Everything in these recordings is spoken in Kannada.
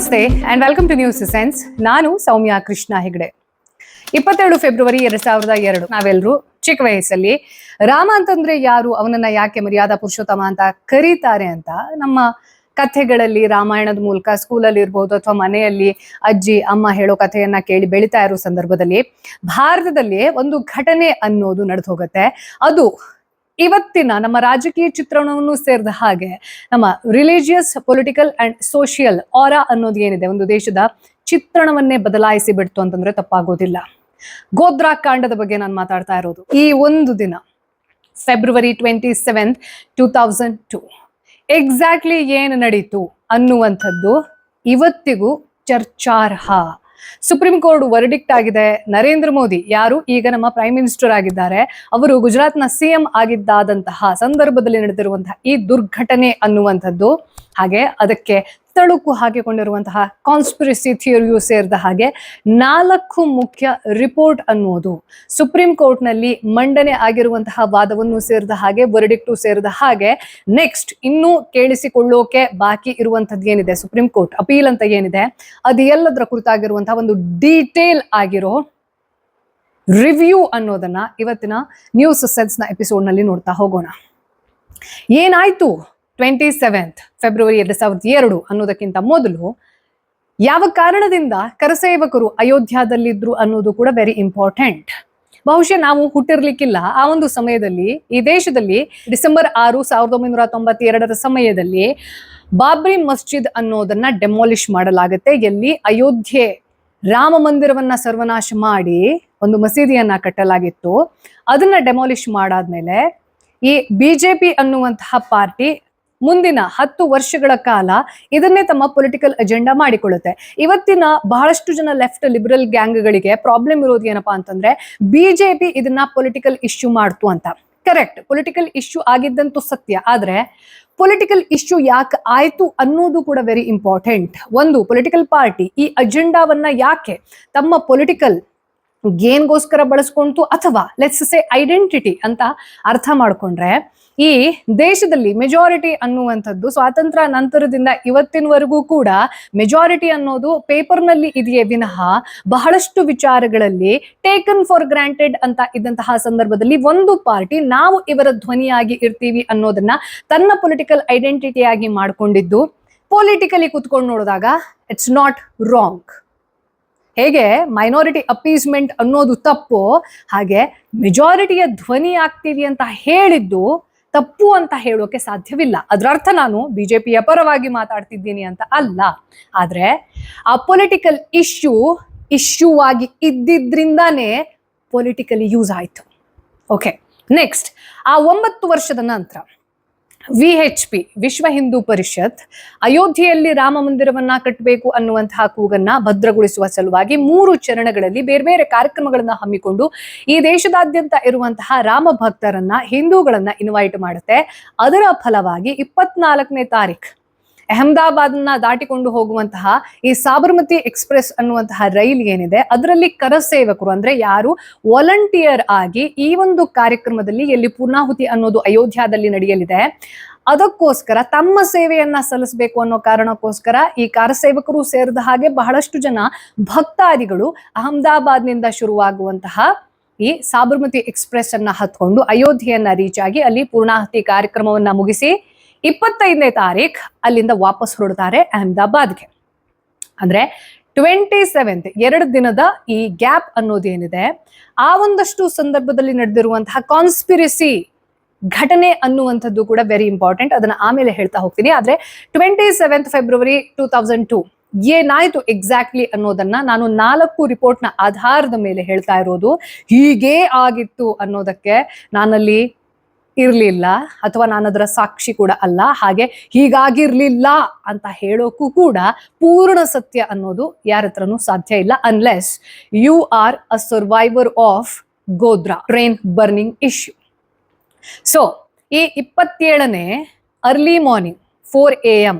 ನಮಸ್ತೆ and welcome to news sense. ನಾನು ಸೌಮ್ಯ ಕೃಷ್ಣ ಹೆಗಡೆ. 27 ಫೆಬ್ರವರಿ 2002 ನಾವೆಲ್ಲರೂ ಚಿಕ್ಕ ವಯಸ್ಸಲ್ಲಿ ರಾಮ ಅಂತಂದ್ರೆ ಯಾರು, ಅವನನ್ನ ಯಾಕೆ ಮರ್ಯಾದಾ ಪುರುಷೋತ್ತಮ ಅಂತ ಕರೀತಾರೆ ಅಂತ ನಮ್ಮ ಕಥೆಗಳಲ್ಲಿ ರಾಮಾಯಣದ ಮೂಲಕ ಸ್ಕೂಲಲ್ಲಿ ಇರ್ಬೋದು ಅಥವಾ ಮನೆಯಲ್ಲಿ ಅಜ್ಜಿ ಅಮ್ಮ ಹೇಳೋ ಕಥೆಯನ್ನ ಕೇಳಿ ಬೆಳೀತಾ ಇರೋ ಸಂದರ್ಭದಲ್ಲಿ ಭಾರತದಲ್ಲಿ ಒಂದು ಘಟನೆ ಅನ್ನೋದು ನಡೆದು ಹೋಗುತ್ತೆ. ಅದು ಇವತ್ತಿನ ನಮ್ಮ ರಾಜಕೀಯ ಚಿತ್ರಣವನ್ನು ಸೇರಿದ ಹಾಗೆ ನಮ್ಮ ರಿಲಿಜಿಯಸ್, ಪೊಲಿಟಿಕಲ್ ಅಂಡ್ ಸೋಷಿಯಲ್ ಆರಾ ಅನ್ನೋದು ಏನಿದೆ ಒಂದು ದೇಶದ ಚಿತ್ರಣವನ್ನೇ ಬದಲಾಯಿಸಿ ಬಿಡ್ತು ಅಂತಂದ್ರೆ ತಪ್ಪಾಗೋದಿಲ್ಲ. ಗೋಧ್ರಾ ಕಾಂಡದ ಬಗ್ಗೆ ನಾನು ಮಾತಾಡ್ತಾ ಇರೋದು. ಈ ಒಂದು ದಿನ ಫೆಬ್ರವರಿ 27, 2002 ಎಕ್ಸಾಕ್ಟ್ಲಿ ಏನು ನಡೀತು ಅನ್ನುವಂಥದ್ದು ಇವತ್ತಿಗೂ ಚರ್ಚಾರ್ಹ. ಸುಪ್ರೀಂ ಕೋರ್ಟ್ ವರ್ಡಿಕ್ಟ್ ಆಗಿದೆ. ನರೇಂದ್ರ ಮೋದಿ, ಯಾರು ಈಗ ನಮ್ಮ ಪ್ರೈಮ್ ಮಿನಿಸ್ಟರ್ ಆಗಿದ್ದಾರೆ, ಅವರು ಗುಜರಾತ್ನ ಸಿಎಂ ಆಗಿದ್ದಾದಂತಹ ಸಂದರ್ಭದಲ್ಲಿ ನಡೆದಿರುವಂತಹ ಈ ದುರ್ಘಟನೆ ಅನ್ನುವಂಥದ್ದು, ಹಾಗೆ ಅದಕ್ಕೆ ತಳುಕು ಹಾಕಿಕೊಂಡಿರುವಂತಹ ಕಾನ್ಸ್ಪಿರಸಿ ಥಿಯರಿಯು ಸೇರಿದ ಹಾಗೆ 4 ಮುಖ್ಯ ರಿಪೋರ್ಟ್ ಅನ್ನುವುದು ಸುಪ್ರೀಂ ಕೋರ್ಟ್ ನಲ್ಲಿ ಮಂಡನೆ ಆಗಿರುವಂತಹ ವಾದವನ್ನು ಸೇರಿದ ಹಾಗೆ, ವರ್ಡಿಕ್ಟು ಸೇರಿದ ಹಾಗೆ, ನೆಕ್ಸ್ಟ್ ಇನ್ನೂ ಕೇಳಿಸಿಕೊಳ್ಳೋಕೆ ಬಾಕಿ ಇರುವಂತದ್ದು ಏನಿದೆ, ಸುಪ್ರೀಂ ಕೋರ್ಟ್ ಅಪೀಲ್ ಅಂತ ಏನಿದೆ, ಅದು ಎಲ್ಲದರ ಕುರಿತಾಗಿರುವಂತಹ ಒಂದು ಡೀಟೇಲ್ ಆಗಿರೋ ರಿವ್ಯೂ ಅನ್ನೋದನ್ನ ಇವತ್ತಿನ ನ್ಯೂಸ್ ಸೆನ್ಸ್ ನ ಎಪಿಸೋಡ್ ನಲ್ಲಿ ನೋಡ್ತಾ ಹೋಗೋಣ. ಏನಾಯ್ತು 27 ಫೆಬ್ರವರಿ 2002 ಅನ್ನೋದಕ್ಕಿಂತ ಮೊದಲು ಯಾವ ಕಾರಣದಿಂದ ಕರಸೇವಕರು ಅಯೋಧ್ಯದಲ್ಲಿದ್ರು ಅನ್ನೋದು ಕೂಡ ವೆರಿ ಇಂಪಾರ್ಟೆಂಟ್. ಬಹುಶಃ ನಾವು ಹುಟ್ಟಿರ್ಲಿಕ್ಕಿಲ್ಲ ಆ ಒಂದು ಸಮಯದಲ್ಲಿ. ಈ ದೇಶದಲ್ಲಿ ಡಿಸೆಂಬರ್ 6, 1992 ಸಮಯದಲ್ಲಿ ಬಾಬ್ರಿ ಮಸ್ಜಿದ್ ಅನ್ನೋದನ್ನ ಡೆಮಾಲಿಷ್ ಮಾಡಲಾಗುತ್ತೆ. ಎಲ್ಲಿ ಅಯೋಧ್ಯೆ ರಾಮ ಮಂದಿರವನ್ನ ಸರ್ವನಾಶ ಮಾಡಿ ಒಂದು ಮಸೀದಿಯನ್ನ ಕಟ್ಟಲಾಗಿತ್ತು. ಅದನ್ನ ಡೆಮಾಲಿಷ್ ಮಾಡಾದ್ಮೇಲೆ ಈ ಬಿಜೆಪಿ ಅನ್ನುವಂತಹ ಪಾರ್ಟಿ ಮುಂದಿನ 10 ವರ್ಷಗಳ ಕಾಲ ಇದನ್ನೇ ತಮ್ಮ ಪೊಲಿಟಿಕಲ್ ಅಜೆಂಡಾ ಮಾಡಿಕೊಳ್ಳುತ್ತೆ. ಇವತ್ತಿನ ಬಹಳಷ್ಟು ಜನ ಲೆಫ್ಟ್ ಲಿಬರಲ್ ಗ್ಯಾಂಗ್ಗಳಿಗೆ ಪ್ರಾಬ್ಲಮ್ ಇರೋದು ಏನಪ್ಪಾ ಅಂತಂದ್ರೆ, ಬಿಜೆಪಿ ಇದನ್ನ ಪೊಲಿಟಿಕಲ್ ಇಶ್ಯೂ ಮಾಡ್ತು ಅಂತ. ಕರೆಕ್ಟ್, ಪೊಲಿಟಿಕಲ್ ಇಶ್ಯೂ ಆಗಿದ್ದಂತೂ ಸತ್ಯ. ಆದ್ರೆ ಪೊಲಿಟಿಕಲ್ ಇಶ್ಯೂ ಯಾಕೆ ಆಯ್ತು ಅನ್ನೋದು ಕೂಡ ವೆರಿ ಇಂಪಾರ್ಟೆಂಟ್. ಒಂದು ಪೊಲಿಟಿಕಲ್ ಪಾರ್ಟಿ ಈ ಅಜೆಂಡಾವನ್ನ ಯಾಕೆ ತಮ್ಮ ಪೊಲಿಟಿಕಲ್ ಗೇನ್ಗೋಸ್ಕರ ಬಳಸ್ಕೊಂತು, ಅಥವಾ ಲೆಟ್ಸ್ ಸೇ ಐಡೆಂಟಿಟಿ ಅಂತ ಅರ್ಥ ಮಾಡ್ಕೊಂಡ್ರೆ, ಈ ದೇಶದಲ್ಲಿ ಮೆಜಾರಿಟಿ ಅನ್ನುವಂಥದ್ದು ಸ್ವಾತಂತ್ರ್ಯ ನಂತರದಿಂದ ಇವತ್ತಿನವರೆಗೂ ಕೂಡ ಮೆಜಾರಿಟಿ ಅನ್ನೋದು ಪೇಪರ್ನಲ್ಲಿ ಇದೆಯೇ ವಿನಃ ಬಹಳಷ್ಟು ವಿಚಾರಗಳಲ್ಲಿ ಟೇಕನ್ ಫಾರ್ ಗ್ರಾಂಟೆಡ್ ಅಂತ ಇದ್ದಂತಹ ಸಂದರ್ಭದಲ್ಲಿ ಒಂದು ಪಾರ್ಟಿ ನಾವು ಇವರ ಧ್ವನಿಯಾಗಿ ಇರ್ತೀವಿ ಅನ್ನೋದನ್ನ ತನ್ನ ಪೊಲಿಟಿಕಲ್ ಐಡೆಂಟಿಟಿಯಾಗಿ ಮಾಡ್ಕೊಂಡಿದ್ದು, ಪೊಲಿಟಿಕಲಿ ಕುತ್ಕೊಂಡು ನೋಡಿದಾಗ ಇಟ್ಸ್ ನಾಟ್ ರಾಂಗ್. ಹೇಗೆ ಮೈನಾರಿಟಿ ಅಪೀಸ್ಮೆಂಟ್ ಅನ್ನೋದು ತಪ್ಪು, ಹಾಗೆ ಮೆಜಾರಿಟಿಯ ಧ್ವನಿ ಆಗ್ತೀವಿ ಅಂತ ಹೇಳಿದ್ದು ತಪ್ಪು ಅಂತ ಹೇಳೋಕೆ ಸಾಧ್ಯವಿಲ್ಲ. ಅದರ ಅರ್ಥ ನಾನು ಬಿಜೆಪಿಯ ಪರವಾಗಿ ಮಾತಾಡ್ತಿದ್ದೀನಿ ಅಂತ ಅಲ್ಲ. ಆದ್ರೆ ಆ ಪೊಲಿಟಿಕಲ್ ಇಶ್ಯೂ ಆಗಿ ಇದ್ದಿದ್ರಿಂದಾನೇ ಪೊಲಿಟಿಕಲಿ ಯೂಸ್ ಆಯ್ತು. ಓಕೆ, ನೆಕ್ಸ್ಟ್ ಆ 9 ವರ್ಷದ ನಂತರ VHP ವಿಶ್ವ ಹಿಂದೂ ಪರಿಷತ್ ಅಯೋಧ್ಯೆಯಲ್ಲಿ ರಾಮ ಮಂದಿರವನ್ನ ಕಟ್ಟಬೇಕು ಅನ್ನುವಂತಹ ಕೂಗನ್ನ ಭದ್ರಗೊಳಿಸುವ ಸಲುವಾಗಿ 3 ಚರಣಗಳಲ್ಲಿ ಬೇರೆ ಬೇರೆ ಕಾರ್ಯಕ್ರಮಗಳನ್ನ ಹಮ್ಮಿಕೊಂಡು ಈ ದೇಶದಾದ್ಯಂತ ಇರುವಂತಹ ರಾಮ ಭಕ್ತರನ್ನ, ಹಿಂದೂಗಳನ್ನ ಇನ್ವೈಟ್ ಮಾಡುತ್ತೆ. ಅದರ ಫಲವಾಗಿ 24ನೇ ತಾರೀಖು ಅಹಮದಾಬಾದ್ನ ದಾಟಿಕೊಂಡು ಹೋಗುವಂತಹ ಈ ಸಾಬರ್ಮತಿ ಎಕ್ಸ್ಪ್ರೆಸ್ ಅನ್ನುವಂತಹ ರೈಲ್ ಏನಿದೆ, ಅದರಲ್ಲಿ ಕರಸೇವಕರು ಅಂದ್ರೆ ಯಾರು ವಾಲಂಟಿಯರ್ ಆಗಿ ಈ ಒಂದು ಕಾರ್ಯಕ್ರಮದಲ್ಲಿ ಎಲ್ಲಿ ಪೂರ್ಣಾಹುತಿ ಅನ್ನೋದು ಅಯೋಧ್ಯದಲ್ಲಿ ನಡೆಯಲಿದೆ, ಅದಕ್ಕೋಸ್ಕರ ತಮ್ಮ ಸೇವೆಯನ್ನ ಸಲ್ಲಿಸಬೇಕು ಅನ್ನೋ ಕಾರಣಕ್ಕೋಸ್ಕರ ಈ ಕರಸೇವಕರು ಸೇರಿದ ಹಾಗೆ ಬಹಳಷ್ಟು ಜನ ಭಕ್ತಾದಿಗಳು ಅಹಮದಾಬಾದ್ನಿಂದ ಶುರುವಾಗುವಂತಹ ಈ ಸಾಬರ್ಮತಿ ಎಕ್ಸ್ಪ್ರೆಸ್ ಅನ್ನ ಹತ್ಕೊಂಡು ಅಯೋಧ್ಯೆಯನ್ನ ರೀಚ್ ಆಗಿ ಅಲ್ಲಿ ಪೂರ್ಣಾಹುತಿ ಕಾರ್ಯಕ್ರಮವನ್ನ ಮುಗಿಸಿ 25ನೇ ತಾರೀಖು ಅಲ್ಲಿಂದ ವಾಪಸ್ ಹೊರಡ್ತಾರೆ ಅಹಮದಾಬಾದ್ಗೆ. ಅಂದ್ರೆ 27th 2 ದಿನದ ಈ ಗ್ಯಾಪ್ ಅನ್ನೋದೇನಿದೆ, ಆ ಒಂದಷ್ಟು ಸಂದರ್ಭದಲ್ಲಿ ನಡೆದಿರುವಂತಹ ಕಾನ್ಸ್ಪಿರಸಿ ಘಟನೆ ಅನ್ನುವಂಥದ್ದು ಕೂಡ ವೆರಿ ಇಂಪಾರ್ಟೆಂಟ್. ಅದನ್ನ ಆಮೇಲೆ ಹೇಳ್ತಾ ಹೋಗ್ತೀನಿ. ಆದ್ರೆ 27th ಫೆಬ್ರವರಿ 2002 ಏನಾಯ್ತು ಎಕ್ಸಾಕ್ಟ್ಲಿ ಅನ್ನೋದನ್ನ ನಾನು 4 ರಿಪೋರ್ಟ್ನ ಆಧಾರದ ಮೇಲೆ ಹೇಳ್ತಾ ಇರೋದು. ಹೀಗೇ ಆಗಿತ್ತು ಅನ್ನೋದಕ್ಕೆ ನಾನಲ್ಲಿ ಇರ್ಲಿಲ್ಲ, ಅಥವಾ ನಾನದರ ಸಾಕ್ಷಿ ಕೂಡ ಅಲ್ಲ. ಹಾಗೆ ಹೀಗಾಗಿರ್ಲಿಲ್ಲ ಅಂತ ಹೇಳೋಕ್ಕೂ ಕೂಡ ಪೂರ್ಣ ಸತ್ಯ ಅನ್ನೋದು ಯಾರ ಹತ್ರನೂ ಸಾಧ್ಯ ಇಲ್ಲ, unless you are a survivor of Godhra train burning issue. So ಈ 27ನೇ ಅರ್ಲಿ ಮಾರ್ನಿಂಗ್ 4 AM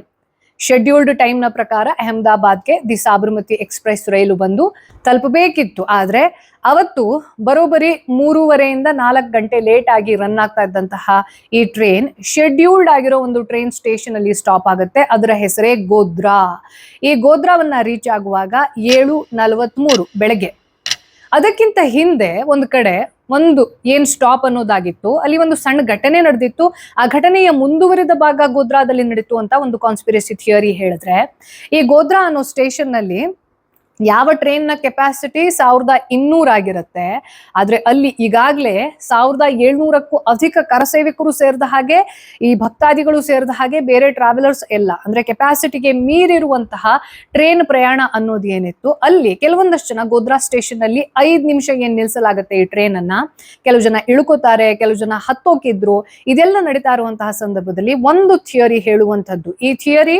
ಶೆಡ್ಯೂಲ್ಡ್ ಟೈಮ್ನ ಪ್ರಕಾರ ಅಹಮದಾಬಾದ್ಗೆ ದಿ ಸಾಬರಮತಿ ಎಕ್ಸ್ಪ್ರೆಸ್ ರೈಲು ಬಂದು ತಲುಪಬೇಕಿತ್ತು. ಆದ್ರೆ ಅವತ್ತು ಬರೋಬ್ಬರಿ 3:30 4 ಗಂಟೆ ಲೇಟ್ ಆಗಿ ರನ್ ಆಗ್ತಾ ಇದ್ದಂತಹ ಈ ಟ್ರೈನ್ ಶೆಡ್ಯೂಲ್ಡ್ ಆಗಿರೋ ಒಂದು ಟ್ರೈನ್ ಸ್ಟೇಷನ್ ಅಲ್ಲಿ ಸ್ಟಾಪ್ ಆಗುತ್ತೆ. ಅದರ ಹೆಸರೇ ಗೋಧ್ರಾ. ಈ ಗೋಧ್ರಾವನ್ನ ರೀಚ್ ಆಗುವಾಗ 7:43 ಬೆಳಗ್ಗೆ. ಅದಕ್ಕಿಂತ ಹಿಂದೆ ಒಂದು ಕಡೆ ಒಂದು ಏನ್ ಸ್ಟಾಪ್ ಅನ್ನೋದಾಗಿತ್ತು, ಅಲ್ಲಿ ಒಂದು ಸಣ್ಣ ಘಟನೆ ನಡೆದಿತ್ತು. ಆ ಘಟನೆಯ ಮುಂದುವರಿದ ಭಾಗ ಗೋಧ್ರಾದಲ್ಲಿ ನಡೀತು ಅಂತ ಒಂದು ಕಾನ್ಸ್ಪಿರಸಿ ಥಿಯರಿ ಹೇಳಿದ್ರೆ, ಈ ಗೋಧ್ರಾ ಅನ್ನೋ ಸ್ಟೇಷನ್ ನಲ್ಲಿ ಯಾವ ಟ್ರೈನ್ ನ ಕೆಪಾಸಿಟಿ 1200 ಆಗಿರುತ್ತೆ. ಆದ್ರೆ ಅಲ್ಲಿ ಈಗಾಗ್ಲೇ 1700ಕ್ಕೂ ಅಧಿಕ ಕರಸೇವಕರು ಸೇರಿದ ಹಾಗೆ, ಈ ಭಕ್ತಾದಿಗಳು ಸೇರಿದ ಹಾಗೆ ಬೇರೆ ಟ್ರಾವೆಲರ್ಸ್ ಎಲ್ಲ, ಅಂದ್ರೆ ಕೆಪಾಸಿಟಿಗೆ ಮೀರಿರುವಂತಹ ಟ್ರೈನ್ ಪ್ರಯಾಣ ಅನ್ನೋದು ಏನಿತ್ತು, ಅಲ್ಲಿ ಕೆಲವೊಂದಷ್ಟು ಜನ ಗೋಧ್ರಾ ಸ್ಟೇಷನ್ ಅಲ್ಲಿ 5 ನಿಮಿಷ ಏನ್ ನಿಲ್ಸಲಾಗುತ್ತೆ ಈ ಟ್ರೈನ್ ಅನ್ನ, ಕೆಲವು ಜನ ಇಳ್ಕೋತಾರೆ, ಕೆಲವು ಜನ ಹತ್ತೋಕಿದ್ರು. ಇದೆಲ್ಲ ನಡೀತಾ ಇರುವಂತಹ ಸಂದರ್ಭದಲ್ಲಿ ಒಂದು ಥಿಯರಿ ಹೇಳುವಂತದ್ದು, ಈ ಥಿಯರಿ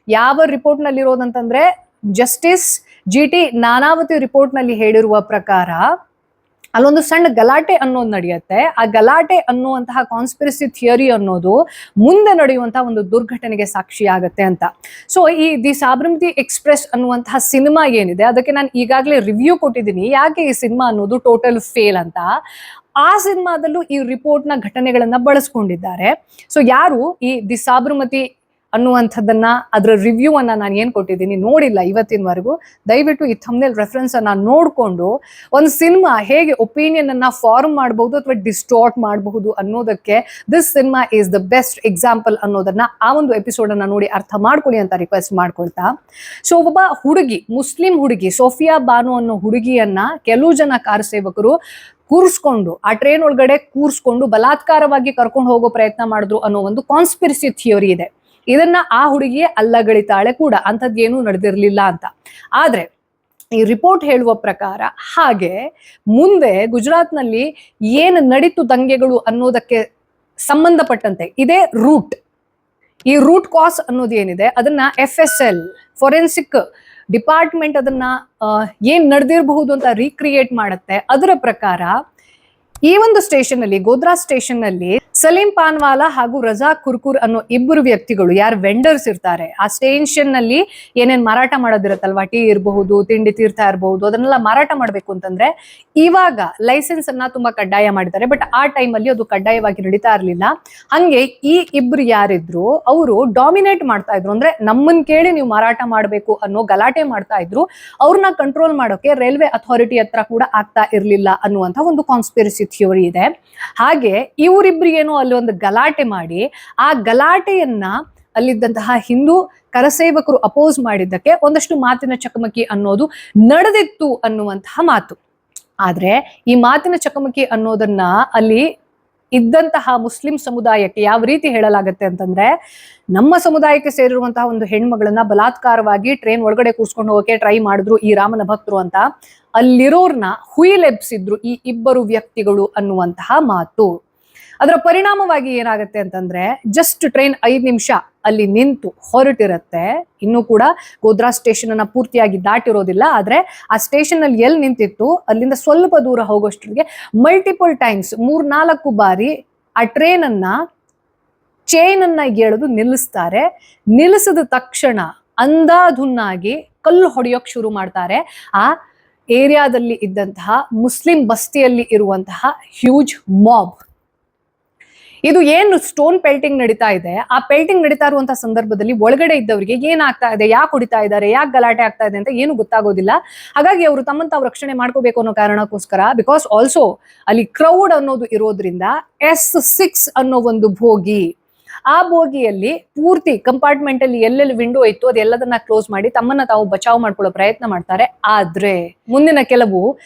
ಯಾವ ರಿಪೋರ್ಟ್ ನಲ್ಲಿ ಇರೋದಂತಂದ್ರೆ ಜಸ್ಟಿಸ್ GT ನಾನಾವತಿ ರಿಪೋರ್ಟ್ ನಲ್ಲಿ ಹೇಳಿರುವ ಪ್ರಕಾರ ಅಲ್ಲೊಂದು ಸಣ್ಣ ಗಲಾಟೆ ಅನ್ನೋದು ನಡೆಯುತ್ತೆ. ಆ ಗಲಾಟೆ ಅನ್ನುವಂತಹ ಕಾನ್ಸ್ಪಿರಸಿ ಥಿಯರಿ ಅನ್ನೋದು ಮುಂದೆ ನಡೆಯುವಂತಹ ಒಂದು ದುರ್ಘಟನೆಗೆ ಸಾಕ್ಷಿ ಆಗತ್ತೆ ಅಂತ. ಸೊ ಈ ದಿ ಸಾಬರಮತಿ ಎಕ್ಸ್ಪ್ರೆಸ್ ಅನ್ನುವಂತಹ ಸಿನಿಮಾ ಏನಿದೆ, ಅದಕ್ಕೆ ನಾನು ಈಗಾಗಲೇ ರಿವ್ಯೂ ಕೊಟ್ಟಿದ್ದೀನಿ, ಯಾಕೆ ಈ ಸಿನಿಮಾ ಅನ್ನೋದು ಟೋಟಲ್ ಫೇಲ್ ಅಂತ. ಆ ಸಿನಿಮಾದಲ್ಲೂ ಈ ರಿಪೋರ್ಟ್ ನ ಘಟನೆಗಳನ್ನ ಬಳಸ್ಕೊಂಡಿದ್ದಾರೆ. ಸೊ ಯಾರು ಈ ದಿ ಸಾಬರಮತಿ ಅನ್ನುವಂಥದ್ದನ್ನ, ಅದರ ರಿವ್ಯೂ ಅನ್ನ ನಾನು ಏನ್ ಕೊಟ್ಟಿದ್ದೀನಿ ನೋಡಿಲ್ಲ ಇವತ್ತಿನವರೆಗೂ, ದಯವಿಟ್ಟು ಈ ಥಂಬ್ನೇಲ್ ರೆಫರೆನ್ಸ್ ಅನ್ನ ನೋಡ್ಕೊಂಡು ಒಂದು ಸಿನಿಮಾ ಹೇಗೆ ಒಪಿನಿಯನ್ ಅನ್ನ ಫಾರ್ಮ್ ಮಾಡಬಹುದು ಅಥವಾ ಡಿಸ್ಟಾರ್ಟ್ ಮಾಡಬಹುದು ಅನ್ನೋದಕ್ಕೆ this cinema is the best example ಅನ್ನೋದನ್ನ ಆ ಒಂದು ಎಪಿಸೋಡ್ ಅನ್ನ ನೋಡಿ ಅರ್ಥ ಮಾಡ್ಕೊಳ್ಳಿ ಅಂತ ರಿಕ್ವೆಸ್ಟ್ ಮಾಡ್ಕೊಳ್ತಾ. ಸೊ ಒಬ್ಬ ಹುಡುಗಿ, ಮುಸ್ಲಿಂ ಹುಡುಗಿ ಸೋಫಿಯಾ ಬಾನು ಅನ್ನೋ ಹುಡುಗಿಯನ್ನ ಕೆಲವು ಜನ ಕಾರ್ ಸೇವಕರು ಕೂರಿಸ್ಕೊಂಡು ಆ ಟ್ರೈನ್ ಒಳಗಡೆ ಕೂರಿಸ್ಕೊಂಡು ಬಲಾತ್ಕಾರವಾಗಿ ಕರ್ಕೊಂಡು ಹೋಗೋ ಪ್ರಯತ್ನ ಮಾಡಿದ್ರು ಅನ್ನೋ ಒಂದು ಕಾನ್ಸ್ಪಿರಸಿ ಥಿಯರಿ ಇದೆ. ಇದನ್ನ ಆ ಹುಡುಗಿಯೇ ಅಲ್ಲಗಳಿತಾಳೆ ಕೂಡ, ಅಂಥದ್ದೇನೂ ನಡೆದಿರ್ಲಿಲ್ಲ ಅಂತ. ಆದ್ರೆ ಈ ರಿಪೋರ್ಟ್ ಹೇಳುವ ಪ್ರಕಾರ ಹಾಗೆ ಮುಂದೆ ಗುಜರಾತ್ನಲ್ಲಿ ಏನು ನಡೀತು ದಂಗೆಗಳು ಅನ್ನೋದಕ್ಕೆ ಸಂಬಂಧಪಟ್ಟಂತೆ ಇದೇ ರೂಟ್, ಈ ರೂಟ್ ಕಾಸ್ ಅನ್ನೋದು ಏನಿದೆ ಅದನ್ನ FSL ಫೊರೆನ್ಸಿಕ್ ಡಿಪಾರ್ಟ್ಮೆಂಟ್ ಅದನ್ನ ಏನ್ ನಡೆದಿರಬಹುದು ಅಂತ ರೀಕ್ರಿಯೇಟ್ ಮಾಡುತ್ತೆ. ಅದರ ಪ್ರಕಾರ ಈ ಒಂದು ಸ್ಟೇಷನ್ ಅಲ್ಲಿ, ಗೋಧ್ರಾ ಸ್ಟೇಷನ್ ಅಲ್ಲಿ ಸಲೀಂ ಪಾನ್ವಾಲಾ ಹಾಗೂ ರಜಾ ಕುರ್ಕುರ್ ಅನ್ನೋ ಇಬ್ಬರು ವ್ಯಕ್ತಿಗಳು, ಯಾರು ವೆಂಡರ್ಸ್ ಇರ್ತಾರೆ ಆ ಸ್ಟೇಷನ್ ನಲ್ಲಿ ಏನೇನ್ ಮಾರಾಟ ಮಾಡೋದಿರತ್ತಲ್ವಾ, ಟೀ ಇರಬಹುದು, ತಿಂಡಿ ತೀರ್ಥ ಇರಬಹುದು, ಅದನ್ನೆಲ್ಲ ಮಾರಾಟ ಮಾಡ್ಬೇಕು ಅಂತಂದ್ರೆ ಇವಾಗ ಲೈಸೆನ್ಸ್ ಅನ್ನ ತುಂಬಾ ಕಡ್ಡಾಯ ಮಾಡಿದ್ದಾರೆ. ಬಟ್ ಆ ಟೈಮ್ ಅಲ್ಲಿ ಅದು ಕಡ್ಡಾಯವಾಗಿ ನಡೀತಾ ಇರ್ಲಿಲ್ಲ. ಹಂಗೆ ಈ ಇಬ್ರು ಯಾರಿದ್ರು ಅವರು ಡಾಮಿನೇಟ್ ಮಾಡ್ತಾ ಇದ್ರು, ಅಂದ್ರೆ ನಮ್ಮನ್ ಕೇಳಿ ನೀವು ಮಾರಾಟ ಮಾಡ್ಬೇಕು ಅನ್ನೋ ಗಲಾಟೆ ಮಾಡ್ತಾ ಇದ್ರು. ಅವ್ರನ್ನ ಕಂಟ್ರೋಲ್ ಮಾಡೋಕೆ ರೈಲ್ವೆ ಅಥಾರಿಟಿ ಹತ್ರ ಕೂಡ ಆಗ್ತಾ ಇರ್ಲಿಲ್ಲ ಅನ್ನುವಂತ ಒಂದು ಕಾನ್ಸ್ಪಿರಸಿ ಥಿಯರಿ ಇದೆ. ಹಾಗೆ ಇವರಿಬ್ರಿಗೇನೋ ಅಲ್ಲಿ ಒಂದು ಗಲಾಟೆ ಮಾಡಿ ಆ ಗಲಾಟೆಯನ್ನ ಅಲ್ಲಿದ್ದಂತಹ ಹಿಂದೂ ಕರಸೇವಕರು ಅಪೋಸ್ ಮಾಡಿದ್ದಕ್ಕೆ ಒಂದಷ್ಟು ಮಾತಿನ ಚಕಮಕಿ ಅನ್ನೋದು ನಡೆದಿತ್ತು ಅನ್ನುವಂತಹ ಮಾತು. ಆದ್ರೆ ಈ ಮಾತಿನ ಚಕಮಕಿ ಅನ್ನೋದನ್ನ ಅಲ್ಲಿ ಇದ್ದಂತಹ ಮುಸ್ಲಿಂ ಸಮುದಾಯಕ್ಕೆ ಯಾವ ರೀತಿ ಹೇಳಲಾಗತ್ತೆ ಅಂತಂದ್ರೆ, ನಮ್ಮ ಸಮುದಾಯಕ್ಕೆ ಸೇರಿರುವಂತಹ ಒಂದು ಹೆಣ್ಮಗಳನ್ನ ಬಲಾತ್ಕಾರವಾಗಿ ಟ್ರೈನ್ ಒಳಗಡೆ ಕೂರ್ಸ್ಕೊಂಡು ಹೋಗಕ್ಕೆ ಟ್ರೈ ಮಾಡಿದ್ರು ಈ ರಾಮನ ಭಕ್ತರು ಅಂತ ಅಲ್ಲಿರೋರ್ನ ಹುಯಿಲೆಬ್ಸಿದ್ರು ಈ ಇಬ್ಬರು ವ್ಯಕ್ತಿಗಳು ಅನ್ನುವಂತಹ ಮಾತು. ಅದರ ಪರಿಣಾಮವಾಗಿ ಏನಾಗುತ್ತೆ ಅಂತಂದ್ರೆ, ಜಸ್ಟ್ ಟ್ರೈನ್ 5 ನಿಮಿಷ ಅಲ್ಲಿ ನಿಂತು ಹೊರಟಿರತ್ತೆ. ಇನ್ನೂ ಕೂಡ ಗೋಧ್ರಾ ಸ್ಟೇಷನ್ ಅನ್ನ ಪೂರ್ತಿಯಾಗಿ ದಾಟಿರೋದಿಲ್ಲ. ಆದ್ರೆ ಆ ಸ್ಟೇಷನ್ ಅಲ್ಲಿ ಎಲ್ಲಿ ನಿಂತಿತ್ತು ಅಲ್ಲಿಂದ ಸ್ವಲ್ಪ ದೂರ ಹೋಗೋಷ್ಟಿಗೆ ಮಲ್ಟಿಪಲ್ ಟೈಮ್ಸ್ 3-4 ಬಾರಿ ಆ ಟ್ರೈನ್ ಅನ್ನ ಚೈನ್ ಅನ್ನ ಎಳೆದು ನಿಲ್ಲಿಸ್ತಾರೆ. ನಿಲ್ಲಿಸಿದ ತಕ್ಷಣ ಅಂದಾಧುನ್ನಾಗಿ ಕಲ್ಲು ಹೊಡೆಯೋಕ್ ಶುರು ಮಾಡ್ತಾರೆ. ಆ ಏರಿಯಾದಲ್ಲಿ ಇದ್ದಂತಹ ಮುಸ್ಲಿಂ ಬಸ್ತಿಯಲ್ಲಿ ಇರುವಂತಹ ಹ್ಯೂಜ್ ಮಾಬ್. ಇದು ಏನು ಸ್ಟೋನ್ ಪೆಲ್ಟಿಂಗ್ ನಡೀತಾ ಇದೆ, ಆ ಪೆಲ್ಟಿಂಗ್ ನಡೀತಾ ಇರುವಂತಹ ಸಂದರ್ಭದಲ್ಲಿ ಒಳಗಡೆ ಇದ್ದವರಿಗೆ ಏನಾಗ್ತಾ ಇದೆ, ಯಾಕೆ ಹೊಡಿತಾ ಇದ್ದಾರೆ, ಯಾಕೆ ಗಲಾಟೆ ಆಗ್ತಾ ಇದೆ ಅಂತ ಏನು ಗೊತ್ತಾಗೋದಿಲ್ಲ. ಹಾಗಾಗಿ ಅವರು ತಮ್ಮನ್ನು ತಾವು ರಕ್ಷಣೆ ಮಾಡ್ಕೋಬೇಕು ಅನ್ನೋ ಕಾರಣಕ್ಕೋಸ್ಕರ, ಬಿಕಾಸ್ ಆಲ್ಸೋ ಅಲ್ಲಿ ಕ್ರೌಡ್ ಅನ್ನೋದು ಇರೋದ್ರಿಂದ S6 ಅನ್ನೋ ಒಂದು ಬೋಗಿ, ಆ ಬೋಗಿಯಲ್ಲಿ ಪೂರ್ತಿ ಕಂಪಾರ್ಟ್ಮೆಂಟ್ ಅಲ್ಲಿ ಎಲ್ಲೆಲ್ಲಿ ವಿಂಡೋ ಇತ್ತು ಅದೆಲ್ಲದನ್ನ ಕ್ಲೋಸ್ ಮಾಡಿ ತಮ್ಮನ್ನ ತಾವು ಬಚಾವ್ ಮಾಡ್ಕೊಳ್ಳೋ ಪ್ರಯತ್ನ ಮಾಡ್ತಾರೆ. ಆದ್ರೆ ಮುಂದಿನ ಕೆಲವು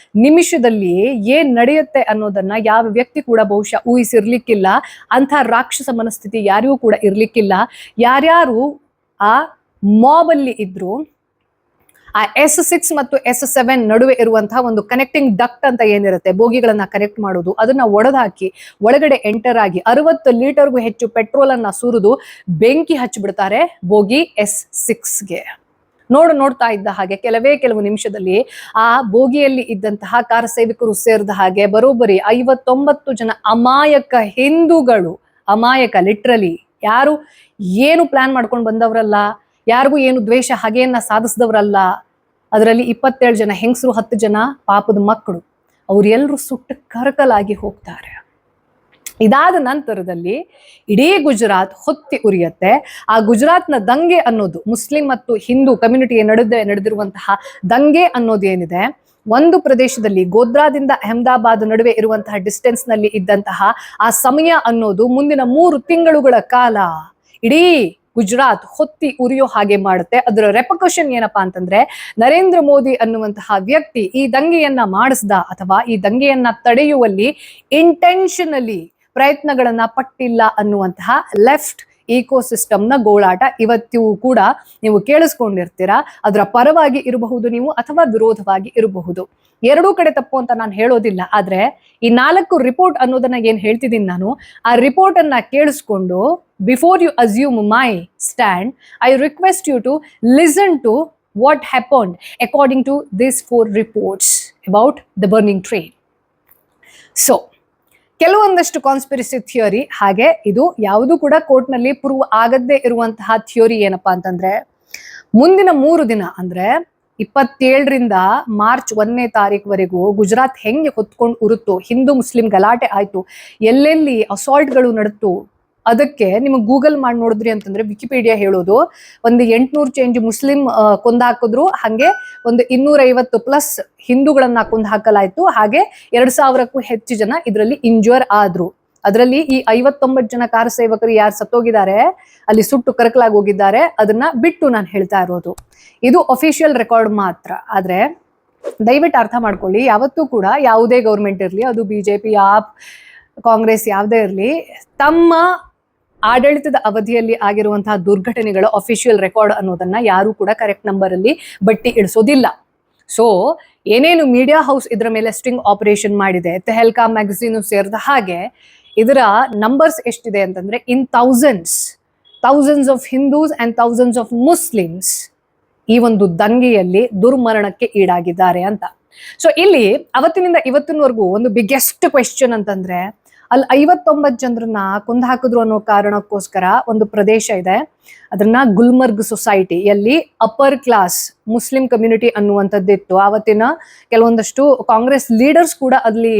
ನಿಮಿಷದಲ್ಲಿ ಏನ್ ನಡೆಯುತ್ತೆ ಅನ್ನೋದನ್ನ ಯಾವ ವ್ಯಕ್ತಿ ಕೂಡ ಬಹುಶಃ ಊಹಿಸಿರ್ಲಿಕ್ಕಿಲ್ಲ. ಅಂಥ ರಾಕ್ಷಸ ಮನಸ್ಥಿತಿ ಯಾರಿಗೂ ಕೂಡ ಇರ್ಲಿಕ್ಕಿಲ್ಲ. ಯಾರ್ಯಾರು ಆ ಮಾಬ್ ಅಲ್ಲಿ ಇದ್ರು, ಆ S6 ಮತ್ತು S7 ನಡುವೆ ಇರುವಂತಹ ಒಂದು ಕನೆಕ್ಟಿಂಗ್ ಡಕ್ಟ್ ಅಂತ ಏನಿರುತ್ತೆ, ಬೋಗಿಗಳನ್ನ ಕನೆಕ್ಟ್ ಮಾಡೋದು, ಅದನ್ನ ಒಡೆದಾಕಿ ಒಳಗಡೆ ಎಂಟರ್ ಆಗಿ 60 ಲೀಟರ್ಗೂ ಹೆಚ್ಚು ಪೆಟ್ರೋಲ್ ಅನ್ನ ಸುರಿದು ಬೆಂಕಿ ಹಚ್ಚಿಬಿಡ್ತಾರೆ ಬೋಗಿ S6ಗೆ. ನೋಡ್ತಾ ಇದ್ದ ಹಾಗೆ ಕೆಲವು ನಿಮಿಷದಲ್ಲಿ ಆ ಬೋಗಿಯಲ್ಲಿ ಇದ್ದಂತಹ ಕಾರ ಸೇವಕರು ಸೇರಿದ ಹಾಗೆ ಬರೋಬ್ಬರಿ 59 ಜನ ಅಮಾಯಕ ಹಿಂದೂಗಳು, ಅಮಾಯಕ ಲಿಟ್ರಲಿ, ಯಾರು ಏನು ಪ್ಲಾನ್ ಮಾಡ್ಕೊಂಡು ಬಂದವರಲ್ಲ, ಯಾರಿಗೂ ಏನು ದ್ವೇಷ ಹಾಗೆಯನ್ನ ಸಾಧಿಸಿದವರಲ್ಲ. ಅದರಲ್ಲಿ 27 ಜನ ಹೆಂಗಸರು, 10 ಜನ ಪಾಪದ ಮಕ್ಕಳು, ಅವರೆಲ್ಲರೂ ಸುಟ್ಟು ಕರಕಲಾಗಿ ಹೋಗ್ತಾರೆ. ಇದಾದ ನಂತರದಲ್ಲಿ ಇಡೀ ಗುಜರಾತ್ ಹೊತ್ತಿ ಉರಿಯತ್ತೆ. ಆ ಗುಜರಾತ್ನ ದಂಗೆ ಅನ್ನೋದು ಮುಸ್ಲಿಂ ಮತ್ತು ಹಿಂದೂ ಕಮ್ಯುನಿಟಿಗೆ ನಡೆದಿರುವಂತಹ ದಂಗೆ ಅನ್ನೋದು ಏನಿದೆ, ಒಂದು ಪ್ರದೇಶದಲ್ಲಿ ಗೋಧ್ರಾದಿಂದ ಅಹಮದಾಬಾದ್ ನಡುವೆ ಇರುವಂತಹ ಡಿಸ್ಟೆನ್ಸ್ ನಲ್ಲಿ ಇದ್ದಂತಹ ಆ ಸಮಯ ಅನ್ನೋದು ಮುಂದಿನ 3 ತಿಂಗಳುಗಳ ಕಾಲ ಇಡೀ ಗುಜರಾತ್ ಹೊತ್ತಿ ಉರಿಯೋ ಹಾಗೆ ಮಾಡುತ್ತೆ. ಅದರ ರೆಪಕಷನ್ ಏನಪ್ಪಾ ಅಂತಂದ್ರೆ, ನರೇಂದ್ರ ಮೋದಿ ಅನ್ನುವಂತಹ ವ್ಯಕ್ತಿ ಈ ದಂಗೆಯನ್ನ ಮಾಡಿಸ್ದ ಅಥವಾ ಈ ದಂಗೆಯನ್ನ ತಡೆಯುವಲ್ಲಿ ಇಂಟೆನ್ಷನಲಿ ಪ್ರಯತ್ನಗಳನ್ನ ಪಟ್ಟಿಲ್ಲ ಅನ್ನುವಂತಹ ಲೆಫ್ಟ್ ಇಕೋಸಿಸ್ಟಮ್ನ ಗೋಳಾಟ ಇವತ್ತಿಗೂ ಕೂಡ ನೀವು ಕೇಳಿಸ್ಕೊಂಡಿರ್ತೀರಾ. ಅದರ ಪರವಾಗಿ ಇರಬಹುದು ನೀವು ಅಥವಾ ವಿರೋಧವಾಗಿ ಇರಬಹುದು. ಎರಡೂ ಕಡೆ ತಪ್ಪು ಅಂತ ನಾನು ಹೇಳೋದಿಲ್ಲ. ಆದ್ರೆ ಈ 4 ರಿಪೋರ್ಟ್ ಅನ್ನೋದನ್ನ ಏನ್ ಹೇಳ್ತಿದ್ದೀನಿ ನಾನು, ಆ ರಿಪೋರ್ಟ್ ಅನ್ನ ಕೇಳಿಸ್ಕೊಂಡು before you assume my stand, I request you to listen to what happened according to this 4 reports about the burning train. So ಕೆಲವೊಂದಷ್ಟು ಕಾನ್ಸ್ಪಿರಸಿ ಥಿಯರಿ, ಹಾಗೆ ಇದು ಯಾವುದು ಕೂಡ ಕೋರ್ಟ್ನಲ್ಲಿ ಪ್ರೂವ್ ಆಗದೇ ಇರುವಂತಹ ಥಿಯರಿ ಏನಪ್ಪಾ ಅಂತಂದ್ರೆ, ಮುಂದಿನ 3 ದಿನ ಅಂದ್ರೆ 27ರಿಂದ ಮಾರ್ಚ್ 1ನೇ ತಾರೀಕುವರೆಗೂ ಗುಜರಾತ್ ಹೆಂಗೆ ಹೊತ್ಕೊಂಡು ಉರುತ್ತೋ, ಹಿಂದೂ ಮುಸ್ಲಿಂ ಗಲಾಟೆ ಆಯ್ತು, ಎಲ್ಲೆಲ್ಲಿ ಅಸಾಲ್ಟ್ಗಳು ನಡೆತು, ಅದಕ್ಕೆ ನಿಮಗೆ ಗೂಗಲ್ ಮಾಡಿ ನೋಡಿದ್ರಿ ಅಂತಂದ್ರೆ ವಿಕಿಪೀಡಿಯಾ ಹೇಳೋದು ಒಂದು 800 ಚೇಂಜ್ ಮುಸ್ಲಿಂ ಕೊಂದು ಹಾಕಿದ್ರು, ಹಾಗೆ ಒಂದು 250+ ಹಿಂದೂಗಳನ್ನ ಕೊಂದು ಹಾಕಲಾಯ್ತು, ಹಾಗೆ 2000ಕ್ಕೂ ಹೆಚ್ಚು ಜನ ಇದರಲ್ಲಿ ಇಂಜೂರ್ ಆದ್ರು. ಅದರಲ್ಲಿ ಈ 59 ಜನ ಕಾರ ಸೇವಕರು ಯಾರು ಸತ್ತೋಗಿದ್ದಾರೆ, ಅಲ್ಲಿ ಸುಟ್ಟು ಕರಕಲಾಗಿ ಹೋಗಿದ್ದಾರೆ, ಅದನ್ನ ಬಿಟ್ಟು ನಾನು ಹೇಳ್ತಾ ಇರೋದು. ಇದು ಅಫಿಷಿಯಲ್ ರೆಕಾರ್ಡ್ ಮಾತ್ರ. ಆದ್ರೆ ದಯವಿಟ್ಟು ಅರ್ಥ ಮಾಡ್ಕೊಳ್ಳಿ, ಯಾವತ್ತೂ ಕೂಡ ಯಾವುದೇ ಗೌರ್ಮೆಂಟ್ ಇರಲಿ, ಅದು ಬಿಜೆಪಿ, ಆಪ್, ಕಾಂಗ್ರೆಸ್ ಯಾವುದೇ ಇರಲಿ, ತಮ್ಮ ಆಡಳಿತದ ಅವಧಿಯಲ್ಲಿ ಆಗಿರುವಂತಹ ದುರ್ಘಟನೆಗಳ ಅಫಿಷಿಯಲ್ ರೆಕಾರ್ಡ್ ಅನ್ನೋದನ್ನ ಯಾರು ಕೂಡ ಕರೆಕ್ಟ್ ನಂಬರ್ ಅಲ್ಲಿ ಬಟ್ಟಿ ಇಳಿಸೋದಿಲ್ಲ. ಸೊ ಏನೇನು ಮೀಡಿಯಾ ಹೌಸ್ ಇದರ ಮೇಲೆ ಸ್ಟಿಂಗ್ ಆಪರೇಷನ್ ಮಾಡಿದೆ, ತೆಹಲ್ಕಾ ಮ್ಯಾಗಝೀನ್ ಸೇರಿದ ಹಾಗೆ ಇದರ ನಂಬರ್ಸ್ ಎಷ್ಟಿದೆ ಅಂತಂದ್ರೆ in thousands of Hindus and thousands of Muslims ಈ ಒಂದು ದಂಗೆಯಲ್ಲಿ ದುರ್ಮರಣಕ್ಕೆ ಈಡಾಗಿದ್ದಾರೆ ಅಂತ. ಸೊ ಇಲ್ಲಿ ಅವತ್ತಿನಿಂದ ಇವತ್ತಿನವರೆಗೂ ಒಂದು ಬಿಗ್ಗೆಸ್ಟ್ ಕ್ವೆಶ್ಚನ್ ಅಂತಂದ್ರೆ, ಅಲ್ಲಿ 59 ಜನರನ್ನ ಕೊಂದು ಹಾಕಿದ್ರು ಅನ್ನೋ ಕಾರಣಕ್ಕೋಸ್ಕರ ಒಂದು ಪ್ರದೇಶ ಇದೆ, ಅದನ್ನ ಗುಲ್ಮರ್ಗ್ ಸೊಸೈಟಿ, ಎಲ್ಲಿ ಅಪ್ಪರ್ ಕ್ಲಾಸ್ ಮುಸ್ಲಿಂ ಕಮ್ಯುನಿಟಿ ಅನ್ನುವಂಥದ್ದಿತ್ತು. ಆವತ್ತಿನ ಕೆಲವೊಂದಷ್ಟು ಕಾಂಗ್ರೆಸ್ ಲೀಡರ್ಸ್ ಕೂಡ ಅಲ್ಲಿ